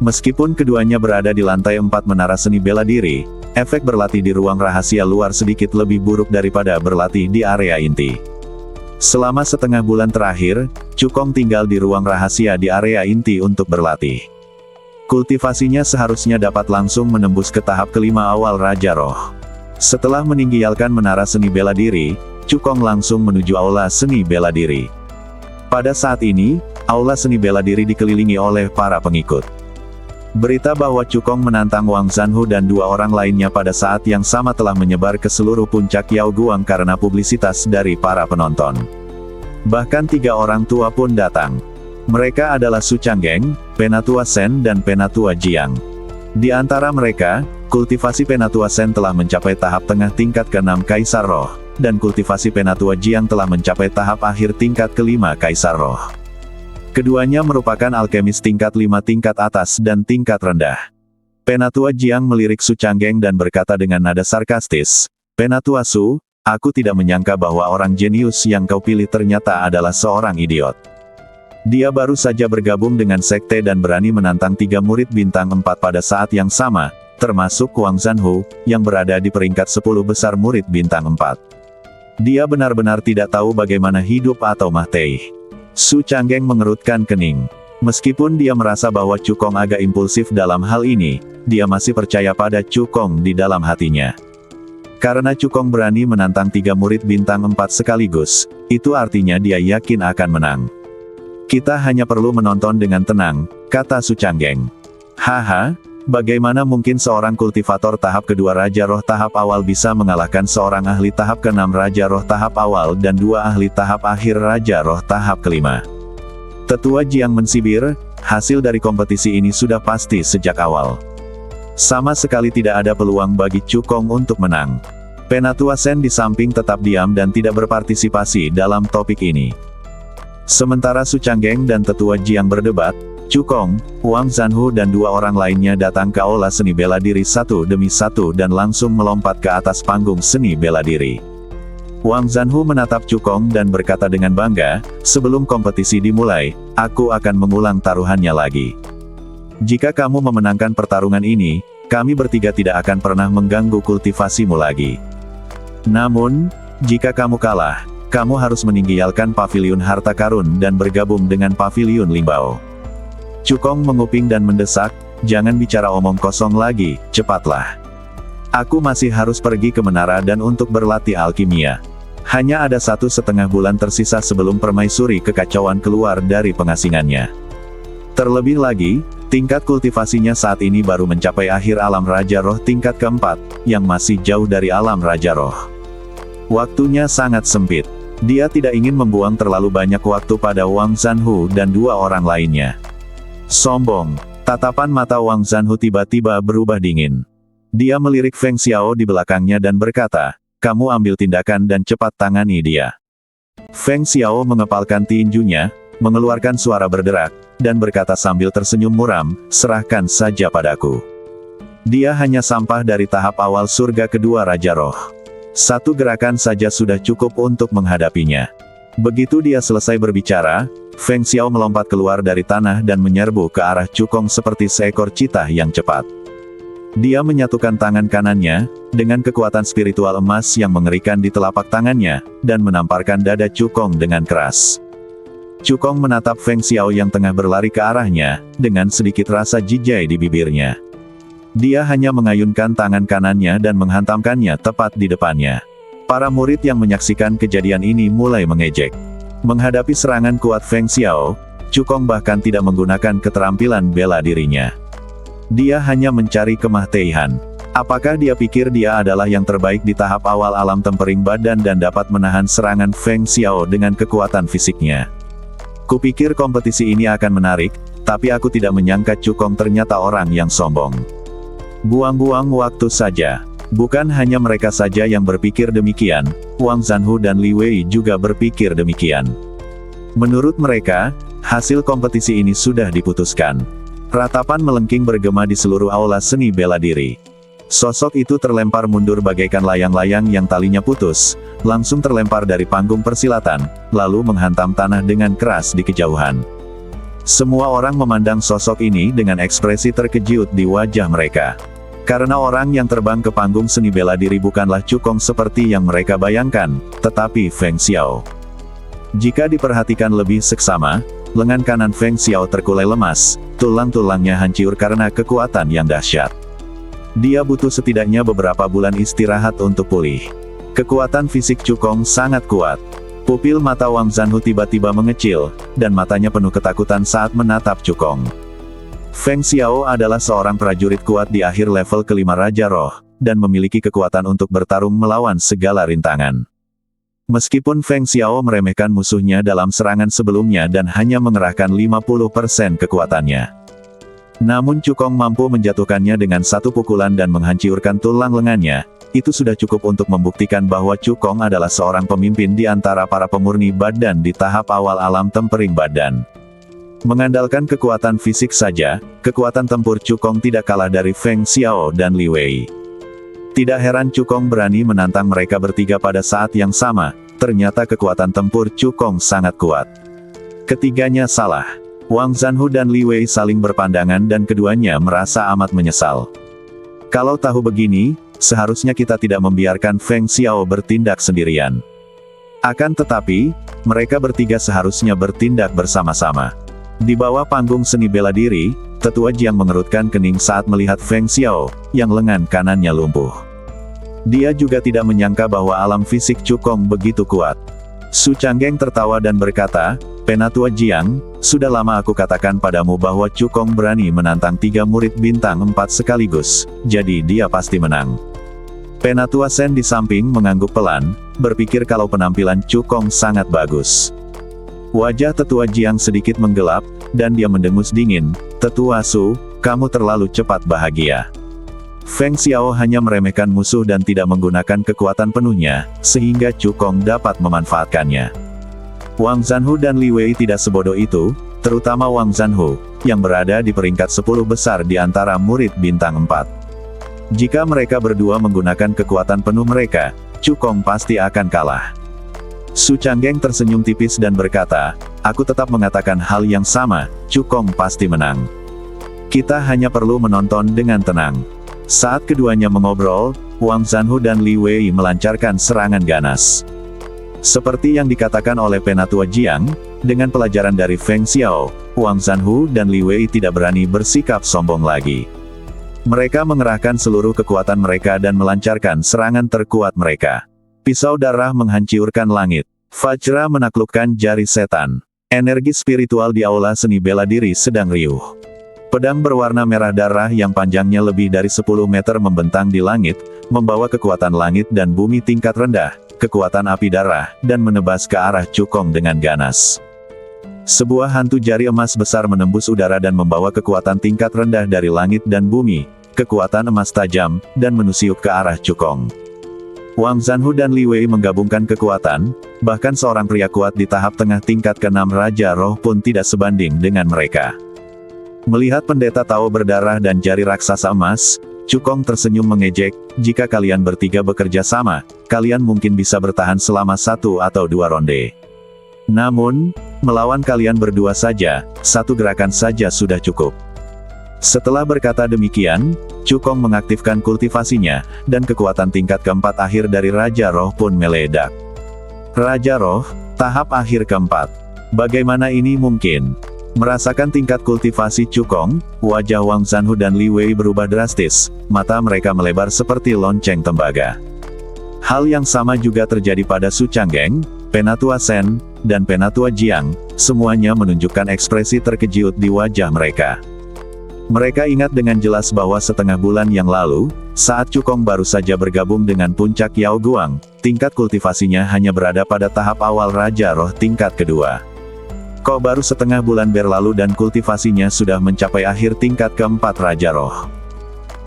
S1: Meskipun keduanya berada di lantai 4 menara seni bela diri, efek berlatih di ruang rahasia luar sedikit lebih buruk daripada berlatih di area inti. Selama setengah bulan terakhir, Cukong tinggal di ruang rahasia di area inti untuk berlatih. Kultivasinya seharusnya dapat langsung menembus ke tahap kelima awal Raja Roh. Setelah meninggialkan menara seni bela diri, Cukong langsung menuju aula seni bela diri. Pada saat ini, aula seni bela diri dikelilingi oleh para pengikut. Berita bahwa Cukong menantang Wang Zanhu dan 2 orang lainnya pada saat yang sama telah menyebar ke seluruh puncak Yao Guang karena publisitas dari para penonton. Bahkan 3 orang tua pun datang. Mereka adalah Su Changgeng, Penatua Sen dan Penatua Jiang. Di antara mereka, kultivasi Penatua Sen telah mencapai tahap tengah tingkat ke-6 Kaisar Roh, dan kultivasi Penatua Jiang telah mencapai tahap akhir tingkat ke-5 Kaisar Roh. Keduanya merupakan alkemis tingkat 5 tingkat atas dan tingkat rendah. Penatua Jiang melirik Su Changgeng dan berkata dengan nada sarkastis, "Penatua Su, aku tidak menyangka bahwa orang jenius yang kau pilih ternyata adalah seorang idiot. Dia baru saja bergabung dengan sekte dan berani menantang 3 murid bintang 4 pada saat yang sama, termasuk Wang Zanhu, yang berada di peringkat 10 besar murid bintang 4. Dia benar-benar tidak tahu bagaimana hidup atau mati." Su Changgeng mengerutkan kening. Meskipun dia merasa bahwa Cukong agak impulsif dalam hal ini, dia masih percaya pada Cukong di dalam hatinya. Karena Cukong berani menantang 3 murid bintang 4 sekaligus, itu artinya dia yakin akan menang. "Kita hanya perlu menonton dengan tenang," kata Su Changgeng. "Haha, bagaimana mungkin seorang kultivator tahap kedua Raja Roh tahap awal bisa mengalahkan seorang ahli tahap ke-6 Raja Roh tahap awal dan 2 ahli tahap akhir Raja Roh tahap kelima?" Tetua Jiang mensibir, hasil dari kompetisi ini sudah pasti sejak awal. Sama sekali tidak ada peluang bagi Cukong untuk menang. Penatua Sen di samping tetap diam dan tidak berpartisipasi dalam topik ini. Sementara Su Changgeng dan Tetua Jiang berdebat, Cukong, Wang Zanhu dan 2 orang lainnya datang ke aula seni bela diri satu demi satu dan langsung melompat ke atas panggung seni bela diri. Wang Zanhu menatap Cukong dan berkata dengan bangga, "Sebelum kompetisi dimulai, aku akan mengulang taruhannya lagi. Jika kamu memenangkan pertarungan ini, kami bertiga tidak akan pernah mengganggu kultivasimu lagi. Namun, jika kamu kalah, kamu harus meninggalkan paviliun harta karun dan bergabung dengan paviliun Limbao." Cukong menguping dan mendesak, "Jangan bicara omong kosong lagi, cepatlah. Aku masih harus pergi ke menara dan untuk berlatih alkimia. Hanya ada 1,5 bulan tersisa sebelum permaisuri kekacauan keluar dari pengasingannya. Terlebih lagi, tingkat kultivasinya saat ini baru mencapai akhir alam Raja Roh tingkat ke-4, yang masih jauh dari alam Raja Roh. Waktunya sangat sempit. Dia tidak ingin membuang terlalu banyak waktu pada Wang Zanhu dan 2 orang lainnya." Sombong. Tatapan mata Wang Zanhu tiba-tiba berubah dingin. Dia melirik Feng Xiao di belakangnya dan berkata, "Kamu ambil tindakan dan cepat tangani dia." Feng Xiao mengepalkan tinjunya, mengeluarkan suara berderak, dan berkata sambil tersenyum muram, "Serahkan saja padaku. Dia hanya sampah dari tahap awal surga kedua Raja Roh. 1 gerakan saja sudah cukup untuk menghadapinya." Begitu dia selesai berbicara, Feng Xiao melompat keluar dari tanah dan menyerbu ke arah Cukong seperti seekor citah yang cepat. Dia menyatukan tangan kanannya, dengan kekuatan spiritual emas yang mengerikan di telapak tangannya, dan menamparkan dada Cukong dengan keras. Cukong menatap Feng Xiao yang tengah berlari ke arahnya, dengan sedikit rasa jijai di bibirnya. Dia hanya mengayunkan tangan kanannya dan menghantamkannya tepat di depannya. Para murid yang menyaksikan kejadian ini mulai mengejek. Menghadapi serangan kuat Feng Xiao, Cukong bahkan tidak menggunakan keterampilan bela dirinya. Dia hanya mencari kemah-teihan. Apakah dia pikir dia adalah yang terbaik di tahap awal alam tempering badan dan dapat menahan serangan Feng Xiao dengan kekuatan fisiknya? Kupikir kompetisi ini akan menarik, tapi aku tidak menyangka Cukong ternyata orang yang sombong. Buang-buang waktu saja. Bukan hanya mereka saja yang berpikir demikian, Wang Zanhu dan Li Wei juga berpikir demikian. Menurut mereka, hasil kompetisi ini sudah diputuskan. Ratapan melengking bergema di seluruh aula seni bela diri. Sosok itu terlempar mundur bagaikan layang-layang yang talinya putus, langsung terlempar dari panggung persilatan, lalu menghantam tanah dengan keras di kejauhan. Semua orang memandang sosok ini dengan ekspresi terkejut di wajah mereka. Karena orang yang terbang ke panggung seni bela diri bukanlah Cukong seperti yang mereka bayangkan, tetapi Feng Xiao. Jika diperhatikan lebih seksama, lengan kanan Feng Xiao terkulai lemas, tulang-tulangnya hancur karena kekuatan yang dahsyat. Dia butuh setidaknya beberapa bulan istirahat untuk pulih. Kekuatan fisik Cukong sangat kuat. Pupil mata Wang Zanhu tiba-tiba mengecil, dan matanya penuh ketakutan saat menatap Cukong. Feng Xiao adalah seorang prajurit kuat di akhir level kelima Raja Roh, dan memiliki kekuatan untuk bertarung melawan segala rintangan. Meskipun Feng Xiao meremehkan musuhnya dalam serangan sebelumnya dan hanya mengerahkan 50% kekuatannya. Namun Cukong mampu menjatuhkannya dengan satu pukulan dan menghancurkan tulang lengannya, itu sudah cukup untuk membuktikan bahwa Cukong adalah seorang pemimpin di antara para pemurni badan di tahap awal alam tempering badan. Mengandalkan kekuatan fisik saja, kekuatan tempur Cukong tidak kalah dari Feng Xiao dan Li Wei. Tidak heran Cukong berani menantang mereka bertiga pada saat yang sama, ternyata kekuatan tempur Cukong sangat kuat. Ketiganya salah. Wang Zanhu dan Li Wei saling berpandangan dan keduanya merasa amat menyesal. Kalau tahu begini, seharusnya kita tidak membiarkan Feng Xiao bertindak sendirian. Akan tetapi, mereka bertiga seharusnya bertindak bersama-sama. Di bawah panggung seni bela diri, Tetua Jiang mengerutkan kening saat melihat Feng Xiao, yang lengan kanannya lumpuh. Dia juga tidak menyangka bahwa alam fisik Cukong begitu kuat. Su Changgeng tertawa dan berkata, "Penatua Jiang, sudah lama aku katakan padamu bahwa Cukong berani menantang 3 murid bintang 4 sekaligus, jadi dia pasti menang." Penatua Sen di samping mengangguk pelan, berpikir kalau penampilan Cukong sangat bagus. Wajah Tetua Jiang sedikit menggelap, dan dia mendengus dingin, "Tetua Su, kamu terlalu cepat bahagia." Feng Xiao hanya meremehkan musuh dan tidak menggunakan kekuatan penuhnya, sehingga Cukong dapat memanfaatkannya. Wang Zanhu dan Li Wei tidak sebodoh itu, terutama Wang Zanhu, yang berada di peringkat 10 besar di antara murid bintang 4. Jika mereka berdua menggunakan kekuatan penuh mereka, Cukong pasti akan kalah. Su Changgeng tersenyum tipis dan berkata, "Aku tetap mengatakan hal yang sama, Cukong pasti menang. Kita hanya perlu menonton dengan tenang." Saat keduanya mengobrol, Wang Zanhu dan Li Wei melancarkan serangan ganas. Seperti yang dikatakan oleh Penatua Jiang, dengan pelajaran dari Feng Xiao, Wang Zanhu dan Li Wei tidak berani bersikap sombong lagi. Mereka mengerahkan seluruh kekuatan mereka dan melancarkan serangan terkuat mereka. Pisau darah menghancurkan langit. Vajra menaklukkan jari setan. Energi spiritual di aula seni bela diri sedang riuh. Pedang berwarna merah darah yang panjangnya lebih dari 10 meter membentang di langit, membawa kekuatan langit dan bumi tingkat rendah, kekuatan api darah, dan menebas ke arah Cukong dengan ganas. Sebuah hantu jari emas besar menembus udara dan membawa kekuatan tingkat rendah dari langit dan bumi, kekuatan emas tajam, dan menusuk ke arah Cukong. Wang Zanhu dan Li Wei menggabungkan kekuatan, bahkan seorang pria kuat di tahap tengah tingkat ke-6 Raja Roh pun tidak sebanding dengan mereka. Melihat pendeta Tao berdarah dan jari raksasa emas, Cukong tersenyum mengejek, "Jika kalian bertiga bekerja sama, kalian mungkin bisa bertahan selama 1 atau 2 ronde. Namun, melawan kalian berdua saja, 1 gerakan saja sudah cukup." Setelah berkata demikian, Cukong mengaktifkan kultivasinya, dan kekuatan tingkat keempat akhir dari Raja Roh pun meledak. Raja Roh, tahap akhir keempat. Bagaimana ini mungkin? Merasakan tingkat kultivasi Cukong, wajah Wang Zanhu dan Li Wei berubah drastis, mata mereka melebar seperti lonceng tembaga. Hal yang sama juga terjadi pada Su Changgeng, Penatua Sen, dan Penatua Jiang, semuanya menunjukkan ekspresi terkejut di wajah mereka. Mereka ingat dengan jelas bahwa setengah bulan yang lalu, saat Cukong baru saja bergabung dengan puncak Yao Guang, tingkat kultivasinya hanya berada pada tahap awal Raja Roh tingkat kedua. Kok baru setengah bulan berlalu dan kultivasinya sudah mencapai akhir tingkat keempat Raja Roh?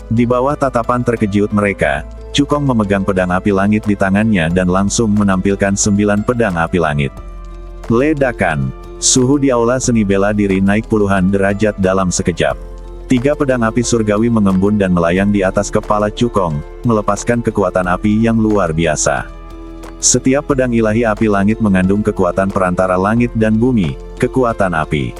S1: Di bawah tatapan terkejut mereka, Cukong memegang pedang api langit di tangannya dan langsung menampilkan 9 pedang api langit. Ledakan. Suhu di aula seni bela diri naik puluhan derajat dalam sekejap. 3 pedang api surgawi mengembun dan melayang di atas kepala Cukong, melepaskan kekuatan api yang luar biasa. Setiap pedang ilahi api langit mengandung kekuatan perantara langit dan bumi, kekuatan api.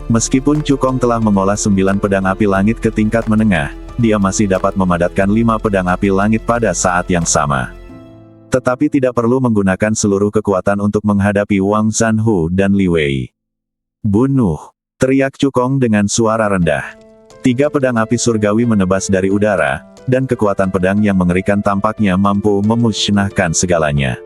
S1: Meskipun Cukong telah mengolah 9 pedang api langit ke tingkat menengah, dia masih dapat memadatkan 5 pedang api langit pada saat yang sama. Tetapi tidak perlu menggunakan seluruh kekuatan untuk menghadapi Wang Zanhu dan Li Wei. Bunuh! Teriak Cukong dengan suara rendah. 3 pedang api surgawi menebas dari udara, dan kekuatan pedang yang mengerikan tampaknya mampu memusnahkan segalanya.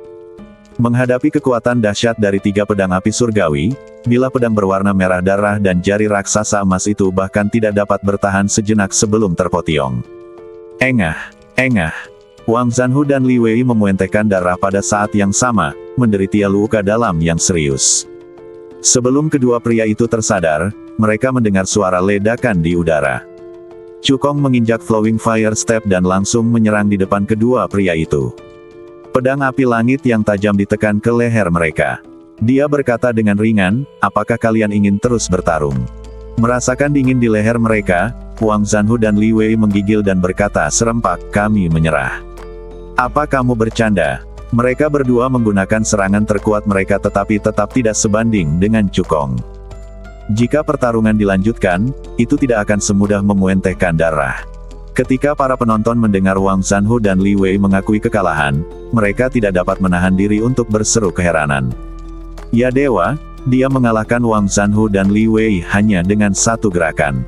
S1: Menghadapi kekuatan dahsyat dari 3 pedang api surgawi, bilah pedang berwarna merah darah dan jari raksasa emas itu bahkan tidak dapat bertahan sejenak sebelum terpotiong. Engah! Engah! Wang Zanhu dan Li Wei memuentehkan darah pada saat yang sama, menderita luka dalam yang serius. Sebelum kedua pria itu tersadar, mereka mendengar suara ledakan di udara. Cukong menginjak Flowing Fire Step dan langsung menyerang di depan kedua pria itu. Pedang api langit yang tajam ditekan ke leher mereka. Dia berkata dengan ringan, apakah kalian ingin terus bertarung? Merasakan dingin di leher mereka, Wang Zanhu dan Li Wei menggigil dan berkata serempak, kami menyerah. Apa kamu bercanda? Mereka berdua menggunakan serangan terkuat mereka tetapi tetap tidak sebanding dengan Cukong. Jika pertarungan dilanjutkan, itu tidak akan semudah memuentehkan darah. Ketika para penonton mendengar Wang Zanhu dan Li Wei mengakui kekalahan, mereka tidak dapat menahan diri untuk berseru keheranan. Ya dewa, dia mengalahkan Wang Zanhu dan Li Wei hanya dengan 1 gerakan.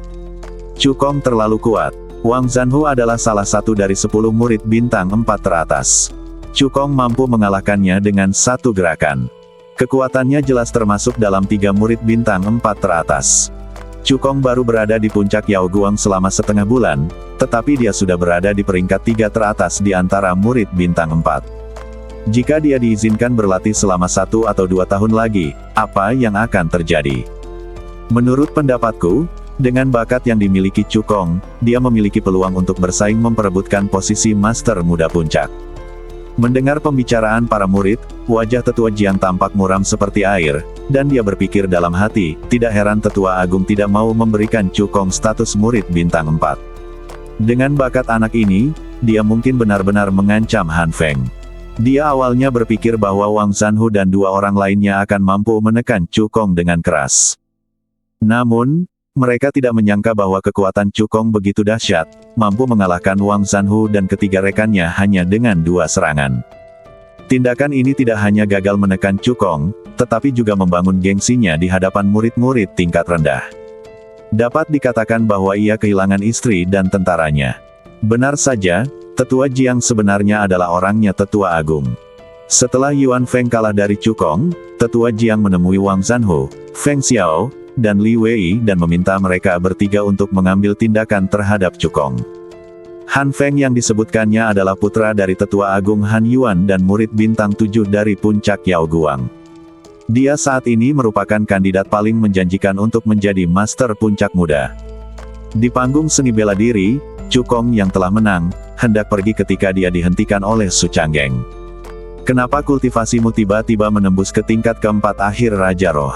S1: Cukong terlalu kuat. Wang Zanhu adalah salah satu dari 10 murid bintang 4 teratas. Cukong mampu mengalahkannya dengan 1 gerakan. Kekuatannya jelas termasuk dalam 3 murid bintang 4 teratas. Cukong baru berada di puncak Yao Guang selama setengah bulan, tetapi dia sudah berada di peringkat 3 teratas di antara murid bintang 4. Jika dia diizinkan berlatih selama 1 atau 2 tahun lagi, apa yang akan terjadi? Menurut pendapatku, dengan bakat yang dimiliki Cukong, dia memiliki peluang untuk bersaing memperebutkan posisi Master Muda Puncak. Mendengar pembicaraan para murid, wajah Tetua Jiang tampak muram seperti air, dan dia berpikir dalam hati, tidak heran Tetua Agung tidak mau memberikan Cukong status murid bintang 4. Dengan bakat anak ini, dia mungkin benar-benar mengancam Han Feng. Dia awalnya berpikir bahwa Wang Zanhu dan 2 orang lainnya akan mampu menekan Cukong dengan keras. Namun, mereka tidak menyangka bahwa kekuatan Cukong begitu dahsyat, mampu mengalahkan Wang Zanhu dan ketiga rekannya hanya dengan 2 serangan. Tindakan ini tidak hanya gagal menekan Cukong, tetapi juga membangun gengsinya di hadapan murid-murid tingkat rendah. Dapat dikatakan bahwa ia kehilangan istri dan tentaranya. Benar saja, Tetua Jiang sebenarnya adalah orangnya Tetua Agung. Setelah Yuan Feng kalah dari Cukong, Tetua Jiang menemui Wang Zanhu, Feng Xiao, dan Li Wei dan meminta mereka bertiga untuk mengambil tindakan terhadap Cukong. Han Feng yang disebutkannya adalah putra dari Tetua Agung Han Yuan dan murid bintang 7 dari puncak Yao Guang. Dia saat ini merupakan kandidat paling menjanjikan untuk menjadi Master Puncak Muda. Di panggung seni bela diri, Cukong yang telah menang, hendak pergi ketika dia dihentikan oleh Su Changgeng. Kenapa kultivasimu tiba-tiba menembus ke tingkat keempat akhir Raja Roh?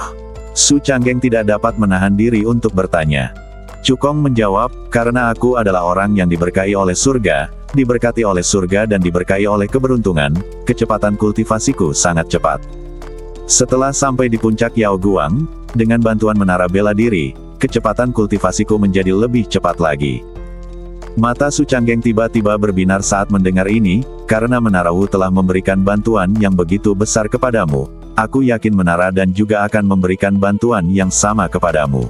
S1: Su Changgeng tidak dapat menahan diri untuk bertanya. Cukong menjawab, karena aku adalah orang yang diberkahi oleh surga, diberkati oleh surga dan diberkahi oleh keberuntungan, kecepatan kultivasiku sangat cepat. Setelah sampai di puncak Yao Guang, dengan bantuan menara bela diri, kecepatan kultivasiku menjadi lebih cepat lagi. Mata Su Canggeng tiba-tiba berbinar saat mendengar ini, karena Menara Wu telah memberikan bantuan yang begitu besar kepadamu. Aku yakin Menara dan juga akan memberikan bantuan yang sama kepadamu.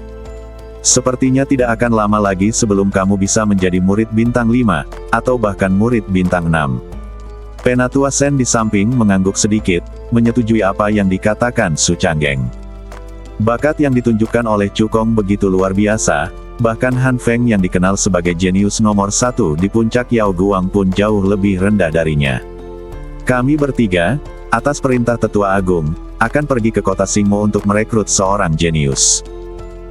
S1: Sepertinya tidak akan lama lagi sebelum kamu bisa menjadi murid bintang 5, atau bahkan murid bintang 6. Penatua Sen di samping mengangguk sedikit, menyetujui apa yang dikatakan Su Canggeng. Bakat yang ditunjukkan oleh Chu Kong begitu luar biasa, bahkan Han Feng yang dikenal sebagai jenius nomor 1 di puncak Yao Guang pun jauh lebih rendah darinya. Kami bertiga, atas perintah Tetua Agung, akan pergi ke kota Singmo untuk merekrut seorang jenius.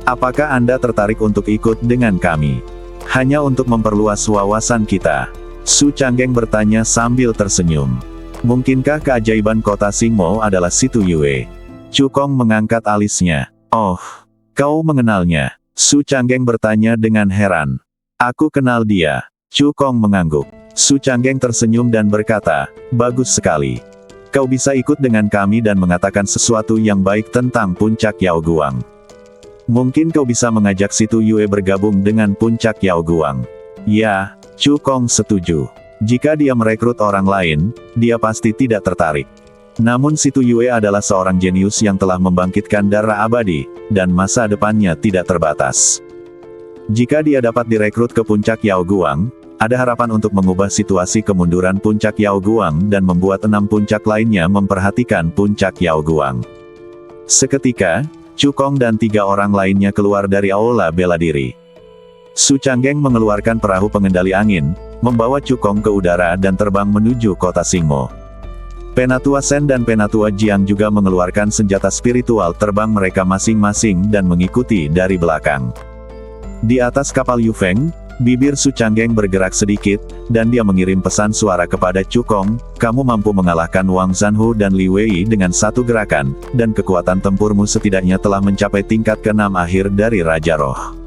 S1: Apakah Anda tertarik untuk ikut dengan kami? Hanya untuk memperluas wawasan kita. Su Canggeng bertanya sambil tersenyum. Mungkinkah keajaiban kota Singmo adalah Situ Yue? Chu Kong mengangkat alisnya. Oh, kau mengenalnya? Su Canggeng bertanya dengan heran. Aku kenal dia. Chu Kong mengangguk. Su Canggeng tersenyum dan berkata, bagus sekali. Kau bisa ikut dengan kami dan mengatakan sesuatu yang baik tentang puncak Yao Guang. Mungkin kau bisa mengajak Situ Yue bergabung dengan puncak Yao Guang. Ya, Chu Kong setuju. Jika dia merekrut orang lain, dia pasti tidak tertarik. Namun Situ Yue adalah seorang jenius yang telah membangkitkan darah abadi, dan masa depannya tidak terbatas. Jika dia dapat direkrut ke puncak Yao Guang, ada harapan untuk mengubah situasi kemunduran puncak Yao Guang dan membuat 6 puncak lainnya memperhatikan puncak Yao Guang. Seketika, Chu Kong dan 3 orang lainnya keluar dari aula bela diri. Su Canggeng mengeluarkan perahu pengendali angin, membawa Chu Kong ke udara dan terbang menuju kota Singmo. Penatua Sen dan Penatua Jiang juga mengeluarkan senjata spiritual terbang mereka masing-masing dan mengikuti dari belakang. Di atas kapal Yu Feng, bibir Su Canggeng bergerak sedikit, dan dia mengirim pesan suara kepada Chu Kong, kamu mampu mengalahkan Wang Zanhu dan Li Wei dengan satu gerakan, dan kekuatan tempurmu setidaknya telah mencapai tingkat ke-6 akhir dari Raja Roh.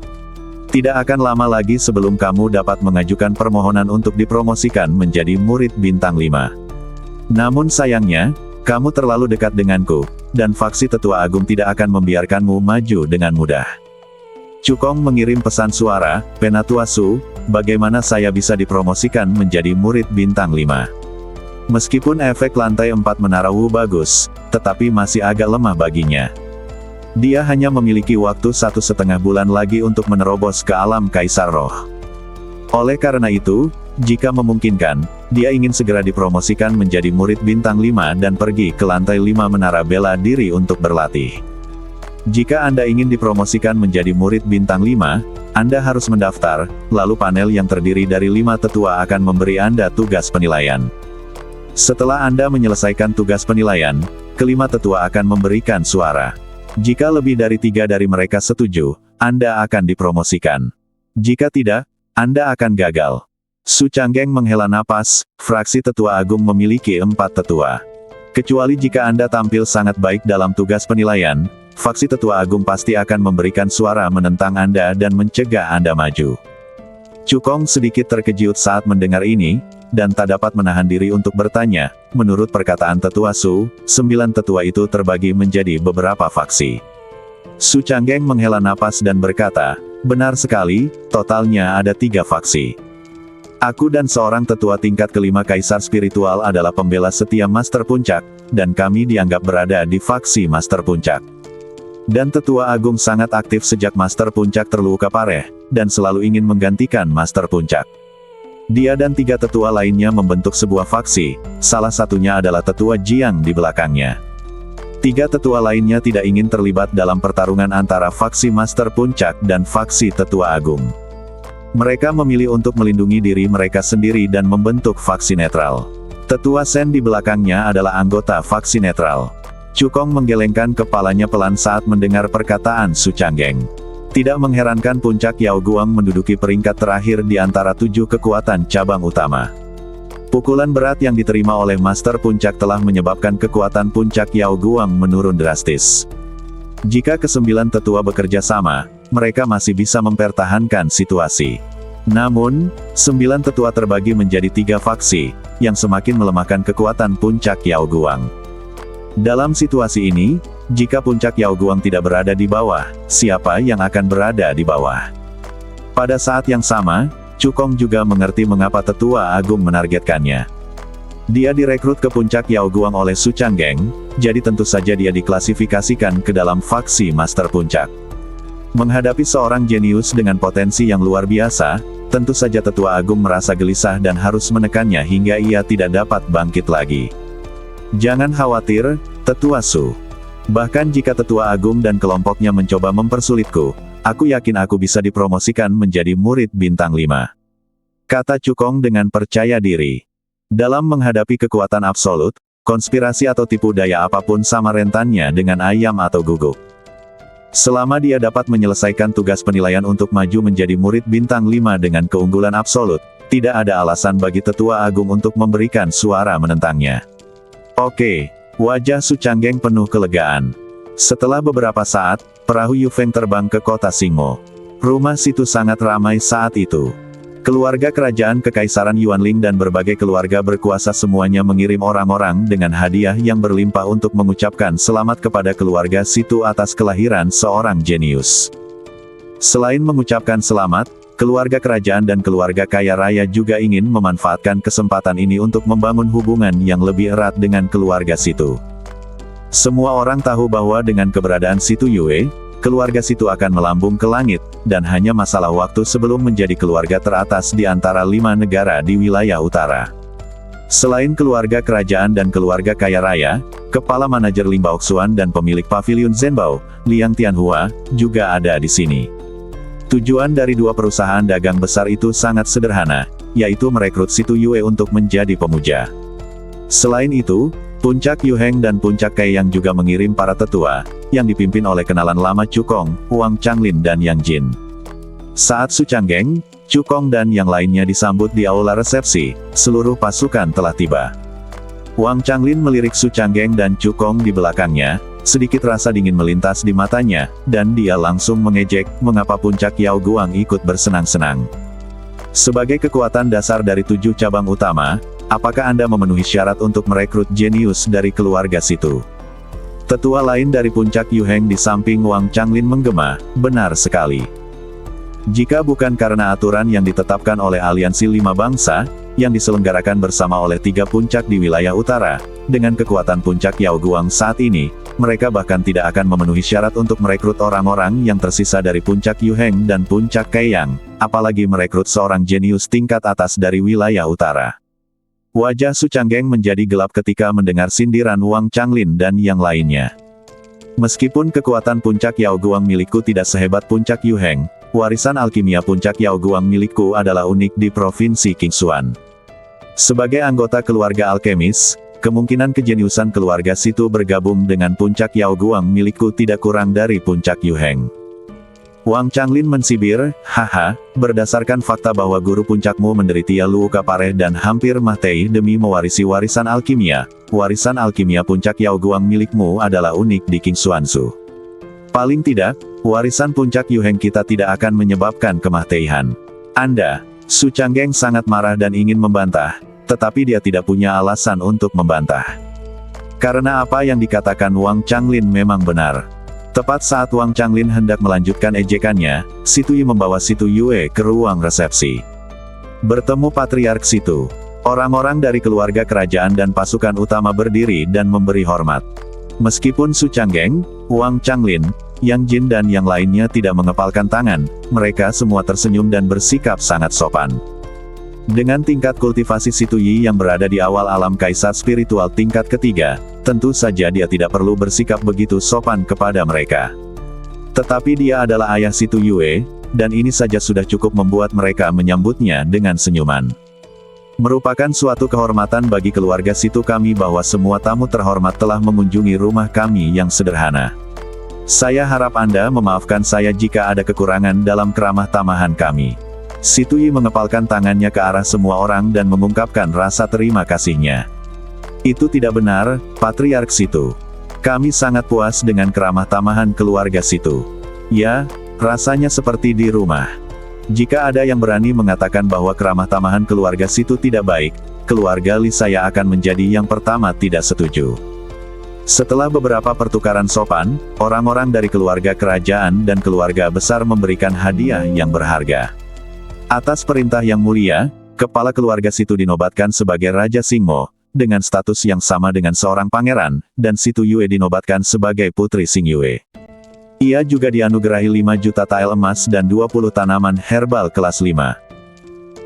S1: Tidak akan lama lagi sebelum kamu dapat mengajukan permohonan untuk dipromosikan menjadi murid bintang 5. Namun sayangnya, kamu terlalu dekat denganku, dan faksi Tetua Agung tidak akan membiarkanmu maju dengan mudah. Chu Kong mengirim pesan suara, Penatua Su, bagaimana saya bisa dipromosikan menjadi murid bintang 5? Meskipun efek lantai 4 Menara Wu bagus, tetapi masih agak lemah baginya. Dia hanya memiliki waktu 1,5 bulan lagi untuk menerobos ke alam Kaisar Roh. Oleh karena itu, jika memungkinkan, dia ingin segera dipromosikan menjadi murid bintang 5 dan pergi ke lantai 5 Menara Bela Diri untuk berlatih. Jika Anda ingin dipromosikan menjadi murid bintang 5, Anda harus mendaftar, lalu panel yang terdiri dari 5 tetua akan memberi Anda tugas penilaian. Setelah Anda menyelesaikan tugas penilaian, kelima tetua akan memberikan suara. Jika lebih dari 3 dari mereka setuju, Anda akan dipromosikan. Jika tidak, Anda akan gagal. Su Canggeng menghela napas, fraksi Tetua Agung memiliki 4 tetua. Kecuali jika Anda tampil sangat baik dalam tugas penilaian, faksi Tetua Agung pasti akan memberikan suara menentang Anda dan mencegah Anda maju. Chu Kong sedikit terkejut saat mendengar ini, dan tak dapat menahan diri untuk bertanya, menurut perkataan Tetua Su, 9 tetua itu terbagi menjadi beberapa faksi. Su Canggeng menghela napas dan berkata, benar sekali, totalnya ada 3 faksi. Aku dan seorang tetua tingkat kelima Kaisar Spiritual adalah pembela setia Master Puncak, dan kami dianggap berada di faksi Master Puncak. Dan Tetua Agung sangat aktif sejak Master Puncak terluka parah, dan selalu ingin menggantikan Master Puncak. Dia dan 3 tetua lainnya membentuk sebuah faksi, salah satunya adalah Tetua Jiang di belakangnya. 3 tetua lainnya tidak ingin terlibat dalam pertarungan antara faksi Master Puncak dan faksi Tetua Agung. Mereka memilih untuk melindungi diri mereka sendiri dan membentuk faksi netral. Tetua Sen di belakangnya adalah anggota faksi netral. Chu Kong menggelengkan kepalanya pelan saat mendengar perkataan Su Canggeng. Tidak mengherankan puncak Yao Guang menduduki peringkat terakhir di antara 7 kekuatan cabang utama. Pukulan berat yang diterima oleh Master Puncak telah menyebabkan kekuatan puncak Yao Guang menurun drastis. Jika ke-9 tetua bekerja sama, mereka masih bisa mempertahankan situasi. Namun, 9 tetua terbagi menjadi 3 faksi, yang semakin melemahkan kekuatan puncak Yao Guang. Dalam situasi ini, Jika puncak Yaoguang tidak berada di bawah, siapa yang akan berada di bawah? Pada saat yang sama, Cukong juga mengerti mengapa Tetua Agung menargetkannya. Dia direkrut ke puncak Yaoguang oleh Su Changgeng, jadi tentu saja dia diklasifikasikan ke dalam faksi Master Puncak. Menghadapi seorang jenius dengan potensi yang luar biasa, tentu saja Tetua Agung merasa gelisah dan harus menekannya hingga ia tidak dapat bangkit lagi. Jangan khawatir, Tetua Su. Bahkan jika Tetua Agung dan kelompoknya mencoba mempersulitku, aku yakin aku bisa dipromosikan menjadi murid bintang 5. Kata Cukong dengan percaya diri. Dalam menghadapi kekuatan absolut, konspirasi atau tipu daya apapun sama rentannya dengan ayam atau guguk. Selama dia dapat menyelesaikan tugas penilaian untuk maju menjadi murid bintang 5 dengan keunggulan absolut, tidak ada alasan bagi Tetua Agung untuk memberikan suara menentangnya. Oke. Wajah Su Changgeng penuh kelegaan. Setelah beberapa saat, perahu Yu Feng terbang ke kota Xingmo. Rumah situ sangat ramai saat itu. Keluarga kerajaan Kekaisaran Yuanling dan berbagai keluarga berkuasa semuanya mengirim orang-orang dengan hadiah yang berlimpah untuk mengucapkan selamat kepada keluarga situ atas kelahiran seorang jenius. Selain mengucapkan selamat, keluarga kerajaan dan keluarga kaya raya juga ingin memanfaatkan kesempatan ini untuk membangun hubungan yang lebih erat dengan keluarga situ. Semua orang tahu bahwa dengan keberadaan situ Yue, keluarga situ akan melambung ke langit, dan hanya masalah waktu sebelum menjadi keluarga teratas di antara 5 negara di wilayah utara. Selain keluarga kerajaan dan keluarga kaya raya, kepala manajer Lim Baoxuan dan pemilik pavilion Zhenbao, Liang Tianhua, juga ada di sini. Tujuan dari dua perusahaan dagang besar itu sangat sederhana, yaitu merekrut situ Yue untuk menjadi pemuja. Selain itu, Puncak Yuheng dan Puncak Kaiyang juga mengirim para tetua, yang dipimpin oleh kenalan lama Cukong, Wang Changlin dan Yang Jin. Saat Su Changgeng, Cukong dan yang lainnya disambut di aula resepsi, seluruh pasukan telah tiba. Wang Changlin melirik Su Changgeng dan Cukong di belakangnya, sedikit rasa dingin melintas di matanya, dan dia langsung mengejek, mengapa Puncak Yaoguang ikut bersenang-senang. Sebagai kekuatan dasar dari 7 cabang utama, apakah Anda memenuhi syarat untuk merekrut jenius dari keluarga situ? Tetua lain dari Puncak Yuheng di samping Wang Changlin menggema, benar sekali. Jika bukan karena aturan yang ditetapkan oleh Aliansi 5 Bangsa, yang diselenggarakan bersama oleh 3 puncak di wilayah utara, dengan kekuatan Puncak Yaoguang saat ini, mereka bahkan tidak akan memenuhi syarat untuk merekrut orang-orang yang tersisa dari Puncak Yuheng dan Puncak Kaiyang, apalagi merekrut seorang jenius tingkat atas dari wilayah utara. Wajah Su Changgeng menjadi gelap ketika mendengar sindiran Wang Changlin dan yang lainnya. Meskipun kekuatan Puncak Yaoguang milikku tidak sehebat Puncak Yuheng, warisan alkimia Puncak Yaoguang milikku adalah unik di Provinsi Qingxuan. Sebagai anggota keluarga alkemis, kemungkinan kejeniusan keluarga situ bergabung dengan Puncak Yaoguang milikku tidak kurang dari Puncak Yuheng. Wang Changlin mensibir, haha, berdasarkan fakta bahwa guru puncakmu menderita luka parah dan hampir mati demi mewarisi warisan alkimia Puncak Yaoguang milikmu adalah unik di Qingxuansu. Paling tidak, warisan Puncak Yuheng kita tidak akan menyebabkan kematian. Anda, Su Changgeng sangat marah dan ingin membantah, tetapi dia tidak punya alasan untuk membantah. Karena apa yang dikatakan Wang Changlin memang benar. Tepat saat Wang Changlin hendak melanjutkan ejekannya, Situ Yi membawa Situ Yue ke ruang resepsi. Bertemu Patriark Situ. Orang-orang dari keluarga kerajaan dan pasukan utama berdiri dan memberi hormat. Meskipun Su Changgeng, Wang Changlin, Yang Jin dan yang lainnya tidak mengepalkan tangan, mereka semua tersenyum dan bersikap sangat sopan. Dengan tingkat kultivasi Situ Yi yang berada di awal alam kaisar spiritual tingkat ketiga, tentu saja dia tidak perlu bersikap begitu sopan kepada mereka. Tetapi dia adalah ayah Situ Yue, dan ini saja sudah cukup membuat mereka menyambutnya dengan senyuman. Merupakan suatu kehormatan bagi keluarga situ kami bahwa semua tamu terhormat telah mengunjungi rumah kami yang sederhana. Saya harap Anda memaafkan saya jika ada kekurangan dalam keramah tamahan kami. Situ Yi mengepalkan tangannya ke arah semua orang dan mengungkapkan rasa terima kasihnya. Itu tidak benar, Patriark Situ. Kami sangat puas dengan keramah tamahan keluarga Situ. Ya, rasanya seperti di rumah. Jika ada yang berani mengatakan bahwa keramah tamahan keluarga Situ tidak baik, keluarga Li saya akan menjadi yang pertama tidak setuju. Setelah beberapa pertukaran sopan, orang-orang dari keluarga kerajaan dan keluarga besar memberikan hadiah yang berharga. Atas perintah Yang Mulia, kepala keluarga Situ dinobatkan sebagai Raja Singmo, dengan status yang sama dengan seorang pangeran, dan Situ Yue dinobatkan sebagai Putri Sing Yue. Ia juga dianugerahi 5 juta tael emas dan 20 tanaman herbal kelas 5.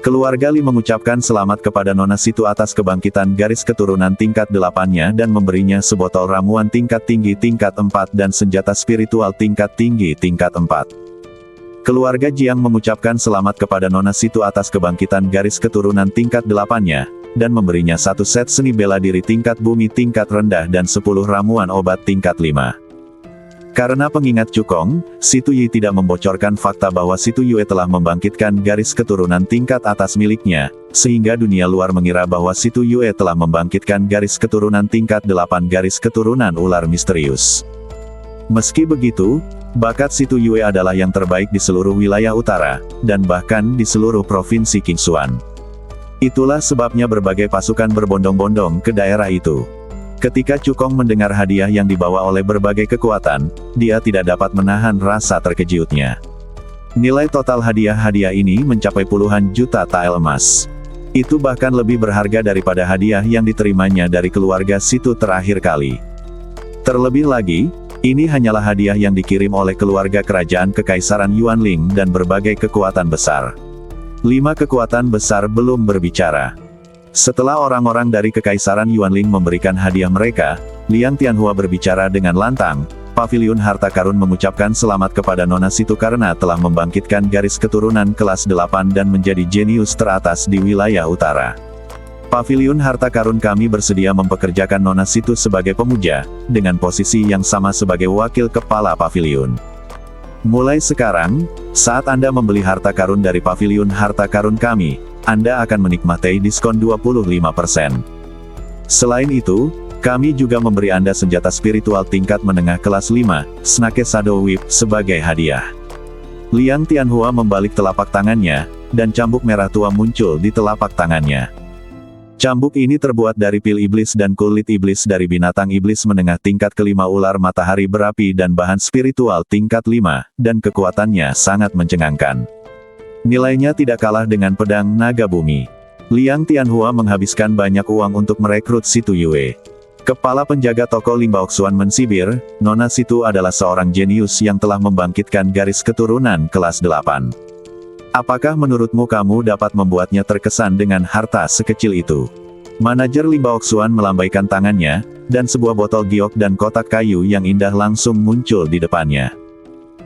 S1: Keluarga Li mengucapkan selamat kepada Nona Situ atas kebangkitan garis keturunan tingkat 8-nya dan memberinya sebotol ramuan tingkat tinggi tingkat 4 dan senjata spiritual tingkat tinggi tingkat 4. Keluarga Jiang mengucapkan selamat kepada Nona Situ atas kebangkitan garis keturunan tingkat 8-nya, dan memberinya 1 set seni bela diri tingkat bumi tingkat rendah dan 10 ramuan obat tingkat 5. Karena pengingat Cukong, Situ Yi tidak membocorkan fakta bahwa Situ Yue telah membangkitkan garis keturunan tingkat atas miliknya, sehingga dunia luar mengira bahwa Situ Yue telah membangkitkan garis keturunan tingkat 8 garis keturunan ular misterius. Meski begitu, bakat Situ Yue adalah yang terbaik di seluruh wilayah utara, dan bahkan di seluruh provinsi Qingxuan. Itulah sebabnya berbagai pasukan berbondong-bondong ke daerah itu. Ketika Cukong mendengar hadiah yang dibawa oleh berbagai kekuatan, dia tidak dapat menahan rasa terkejutnya. Nilai total hadiah-hadiah ini mencapai puluhan juta tael emas. Itu bahkan lebih berharga daripada hadiah yang diterimanya dari keluarga Situ terakhir kali. Terlebih lagi, ini hanyalah hadiah yang dikirim oleh keluarga kerajaan Kekaisaran Yuanling dan berbagai kekuatan besar. 5 kekuatan besar belum berbicara. Setelah orang-orang dari Kekaisaran Yuanling memberikan hadiah mereka, Liang Tianhua berbicara dengan lantang. Paviliun Harta Karun mengucapkan selamat kepada Nona Situ karena telah membangkitkan garis keturunan kelas 8 dan menjadi jenius teratas di wilayah utara. Paviliun Harta Karun kami bersedia mempekerjakan Nona Situ sebagai pemuja, dengan posisi yang sama sebagai wakil kepala paviliun. Mulai sekarang, saat Anda membeli harta karun dari Paviliun Harta Karun kami, Anda akan menikmati diskon 25%. Selain itu, kami juga memberi Anda senjata spiritual tingkat menengah kelas 5, Snake Shadow Whip, sebagai hadiah. Liang Tianhua membalik telapak tangannya, dan cambuk merah tua muncul di telapak tangannya. Cambuk ini terbuat dari pil iblis dan kulit iblis dari binatang iblis menengah tingkat kelima ular matahari berapi dan bahan spiritual tingkat 5, dan kekuatannya sangat mencengangkan. Nilainya tidak kalah dengan pedang naga bumi. Liang Tianhua menghabiskan banyak uang untuk merekrut Situ Yue. Kepala penjaga toko Ling Baoxuan mensibir, Nona Situ adalah seorang jenius yang telah membangkitkan garis keturunan kelas 8. Apakah menurutmu kamu dapat membuatnya terkesan dengan harta sekecil itu? Manajer Ling Baoxuan melambaikan tangannya, dan sebuah botol giok dan kotak kayu yang indah langsung muncul di depannya.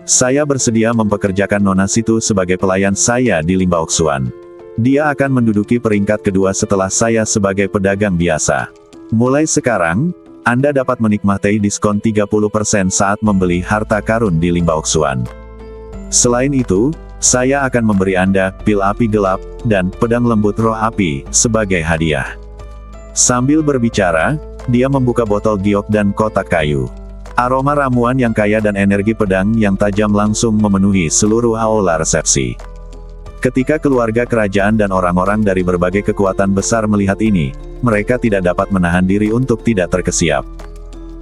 S1: Saya bersedia mempekerjakan Nona Situ sebagai pelayan saya di Ling Baoxuan. Dia akan menduduki peringkat kedua setelah saya sebagai pedagang biasa. Mulai sekarang, Anda dapat menikmati diskon 30% saat membeli harta karun di Ling Baoxuan. Selain itu, saya akan memberi Anda pil api gelap dan pedang lembut roh api sebagai hadiah. Sambil berbicara, dia membuka botol giok dan kotak kayu. Aroma ramuan yang kaya dan energi pedang yang tajam langsung memenuhi seluruh aula resepsi. Ketika keluarga kerajaan dan orang-orang dari berbagai kekuatan besar melihat ini, mereka tidak dapat menahan diri untuk tidak terkesiap.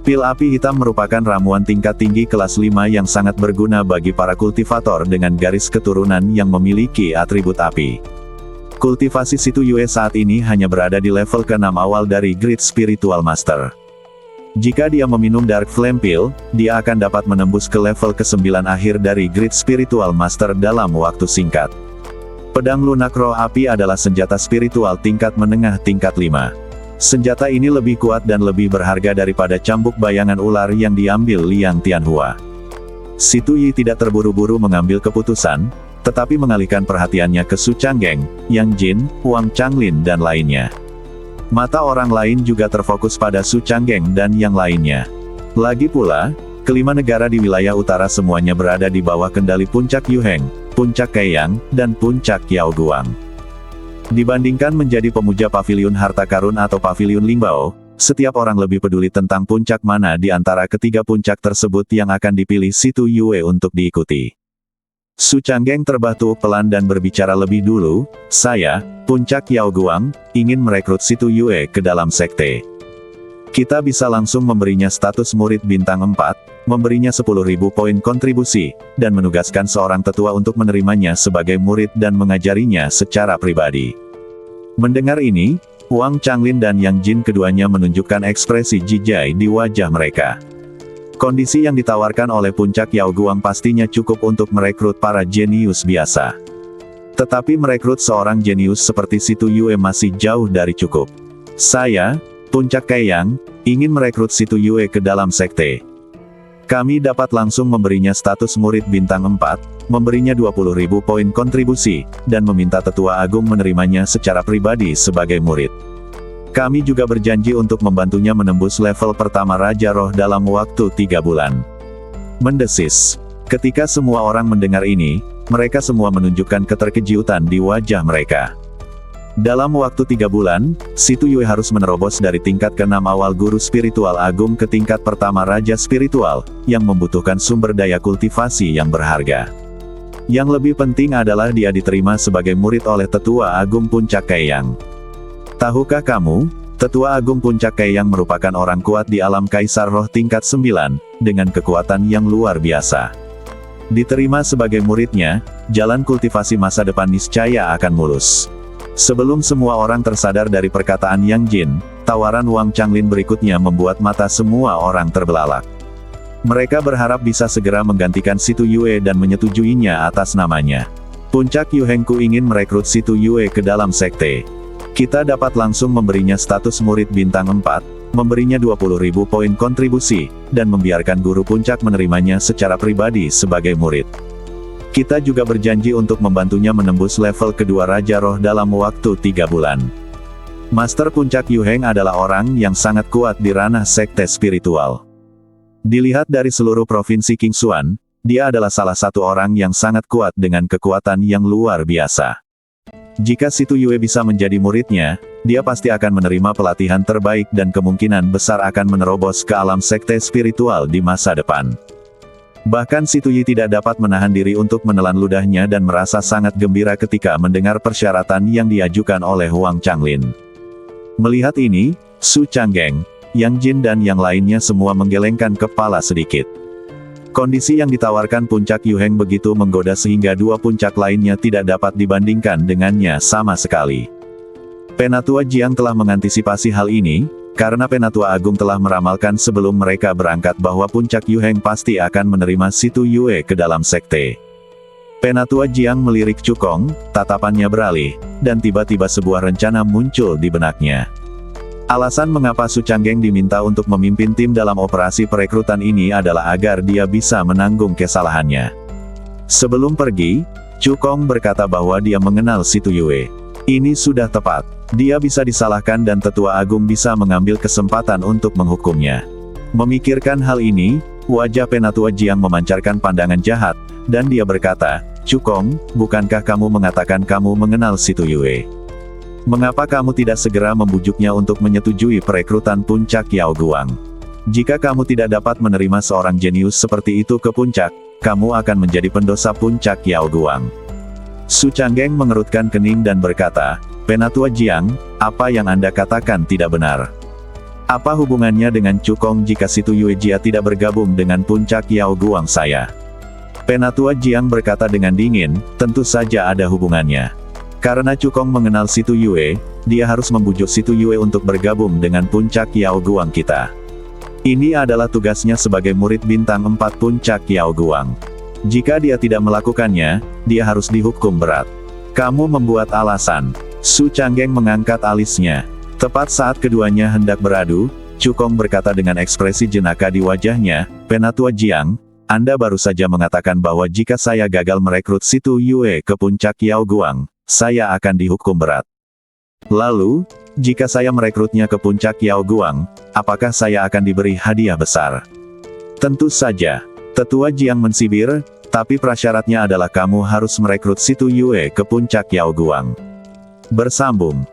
S1: Pil api hitam merupakan ramuan tingkat tinggi kelas 5 yang sangat berguna bagi para kultivator dengan garis keturunan yang memiliki atribut api. Kultivasi Situ Yue saat ini hanya berada di level ke-6 awal dari Great Spiritual Master. Jika dia meminum Dark Flame Pill, dia akan dapat menembus ke level ke-9 akhir dari Great Spiritual Master dalam waktu singkat. Pedang lunak roh api adalah senjata spiritual tingkat menengah tingkat 5. Senjata ini lebih kuat dan lebih berharga daripada cambuk bayangan ular yang diambil Liang Tianhua. Situ Yi tidak terburu-buru mengambil keputusan, tetapi mengalihkan perhatiannya ke Su Changgeng, Yang Jin, Wang Changlin dan lainnya. Mata orang lain juga terfokus pada Su Changgeng dan yang lainnya. Lagi pula, kelima negara di wilayah utara semuanya berada di bawah kendali Puncak Yuheng, Puncak Kaiyang, dan Puncak Yaoguang. Dibandingkan menjadi pemuja Paviliun Harta Karun atau Paviliun Lingbao, setiap orang lebih peduli tentang puncak mana di antara ketiga puncak tersebut yang akan dipilih Situ Yue untuk diikuti. Su Changgeng terbatu pelan dan berbicara lebih dulu, saya, Puncak Yaoguang, ingin merekrut Situ Yue ke dalam sekte. Kita bisa langsung memberinya status murid bintang 4, memberinya 10.000 poin kontribusi, dan menugaskan seorang tetua untuk menerimanya sebagai murid dan mengajarinya secara pribadi. Mendengar ini, Wang Changlin dan Yang Jin keduanya menunjukkan ekspresi jijai di wajah mereka. Kondisi yang ditawarkan oleh Puncak Yao Guang pastinya cukup untuk merekrut para jenius biasa. Tetapi merekrut seorang jenius seperti Situ Yue masih jauh dari cukup. Saya, Puncak Kaiyang, ingin merekrut Situ Yue ke dalam sekte. Kami dapat langsung memberinya status murid bintang 4, memberinya 20.000 poin kontribusi, dan meminta Tetua Agung menerimanya secara pribadi sebagai murid. Kami juga berjanji untuk membantunya menembus level pertama Raja Roh dalam waktu 3 bulan. Mendesis. Ketika semua orang mendengar ini, mereka semua menunjukkan keterkejutan di wajah mereka. Dalam waktu 3 bulan, Situ Yue harus menerobos dari tingkat ke-6 awal guru spiritual agung ke tingkat pertama raja spiritual, yang membutuhkan sumber daya kultivasi yang berharga. Yang lebih penting adalah dia diterima sebagai murid oleh Tetua Agung Puncak Kaiyang. Tahukah kamu, Tetua Agung Puncak Kaiyang merupakan orang kuat di alam Kaisar Roh tingkat 9, dengan kekuatan yang luar biasa. Diterima sebagai muridnya, jalan kultivasi masa depan niscaya akan mulus. Sebelum semua orang tersadar dari perkataan Yang Jin, tawaran Wang Changlin berikutnya membuat mata semua orang terbelalak. Mereka berharap bisa segera menggantikan Situ Yue dan menyetujuinya atas namanya. Puncak Yuhengku ingin merekrut Situ Yue ke dalam sekte. Kita dapat langsung memberinya status murid bintang 4, memberinya 20.000 poin kontribusi, dan membiarkan guru puncak menerimanya secara pribadi sebagai murid. Kita juga berjanji untuk membantunya menembus level kedua Raja Roh dalam waktu 3 bulan. Master Puncak Yuheng adalah orang yang sangat kuat di ranah sekte spiritual. Dilihat dari seluruh provinsi Qingxuan, dia adalah salah satu orang yang sangat kuat dengan kekuatan yang luar biasa. Jika Situ Yue bisa menjadi muridnya, dia pasti akan menerima pelatihan terbaik dan kemungkinan besar akan menerobos ke alam sekte spiritual di masa depan. Bahkan Situ Yue tidak dapat menahan diri untuk menelan ludahnya dan merasa sangat gembira ketika mendengar persyaratan yang diajukan oleh Wang Changlin. Melihat ini, Su Changgeng, Yang Jin dan yang lainnya semua menggelengkan kepala sedikit. Kondisi yang ditawarkan Puncak Yuheng begitu menggoda sehingga dua puncak lainnya tidak dapat dibandingkan dengannya sama sekali. Penatua Jiang telah mengantisipasi hal ini, karena Penatua Agung telah meramalkan sebelum mereka berangkat bahwa Puncak Yuheng pasti akan menerima Situ Yue ke dalam sekte. Penatua Jiang melirik Cukong, tatapannya beralih, dan tiba-tiba sebuah rencana muncul di benaknya. Alasan mengapa Su Changgeng diminta untuk memimpin tim dalam operasi perekrutan ini adalah agar dia bisa menanggung kesalahannya. Sebelum pergi, Cukong berkata bahwa dia mengenal Situ Yue. Ini sudah tepat. Dia bisa disalahkan dan Tetua Agung bisa mengambil kesempatan untuk menghukumnya. Memikirkan hal ini, wajah Penatua Jiang memancarkan pandangan jahat, dan dia berkata, "Cukong, bukankah kamu mengatakan kamu mengenal Situ Yue? Mengapa kamu tidak segera membujuknya untuk menyetujui perekrutan Puncak Yao Guang? Jika kamu tidak dapat menerima seorang jenius seperti itu ke puncak, kamu akan menjadi pendosa Puncak Yao Guang." Su Changgeng mengerutkan kening dan berkata, "Penatua Jiang, apa yang Anda katakan tidak benar. Apa hubungannya dengan Cukong jika Situ Yue Jia tidak bergabung dengan Puncak Yao Guang saya?" Penatua Jiang berkata dengan dingin, "Tentu saja ada hubungannya. Karena Cukong mengenal Situ Yue, dia harus membujuk Situ Yue untuk bergabung dengan Puncak Yao Guang kita. Ini adalah tugasnya sebagai murid bintang 4 Puncak Yao Guang. Jika dia tidak melakukannya, dia harus dihukum berat. Kamu membuat alasan." Su Changgeng mengangkat alisnya. Tepat saat keduanya hendak beradu, Cukong berkata dengan ekspresi jenaka di wajahnya, "Penatua Jiang, Anda baru saja mengatakan bahwa jika saya gagal merekrut Situ Yue ke Puncak Yao Guang, saya akan dihukum berat. Lalu, jika saya merekrutnya ke Puncak Yao Guang, apakah saya akan diberi hadiah besar?" "Tentu saja." Tetua Jiang mensibir, "Tapi prasyaratnya adalah kamu harus merekrut Situ Yue ke Puncak Yao Guang." Bersambung.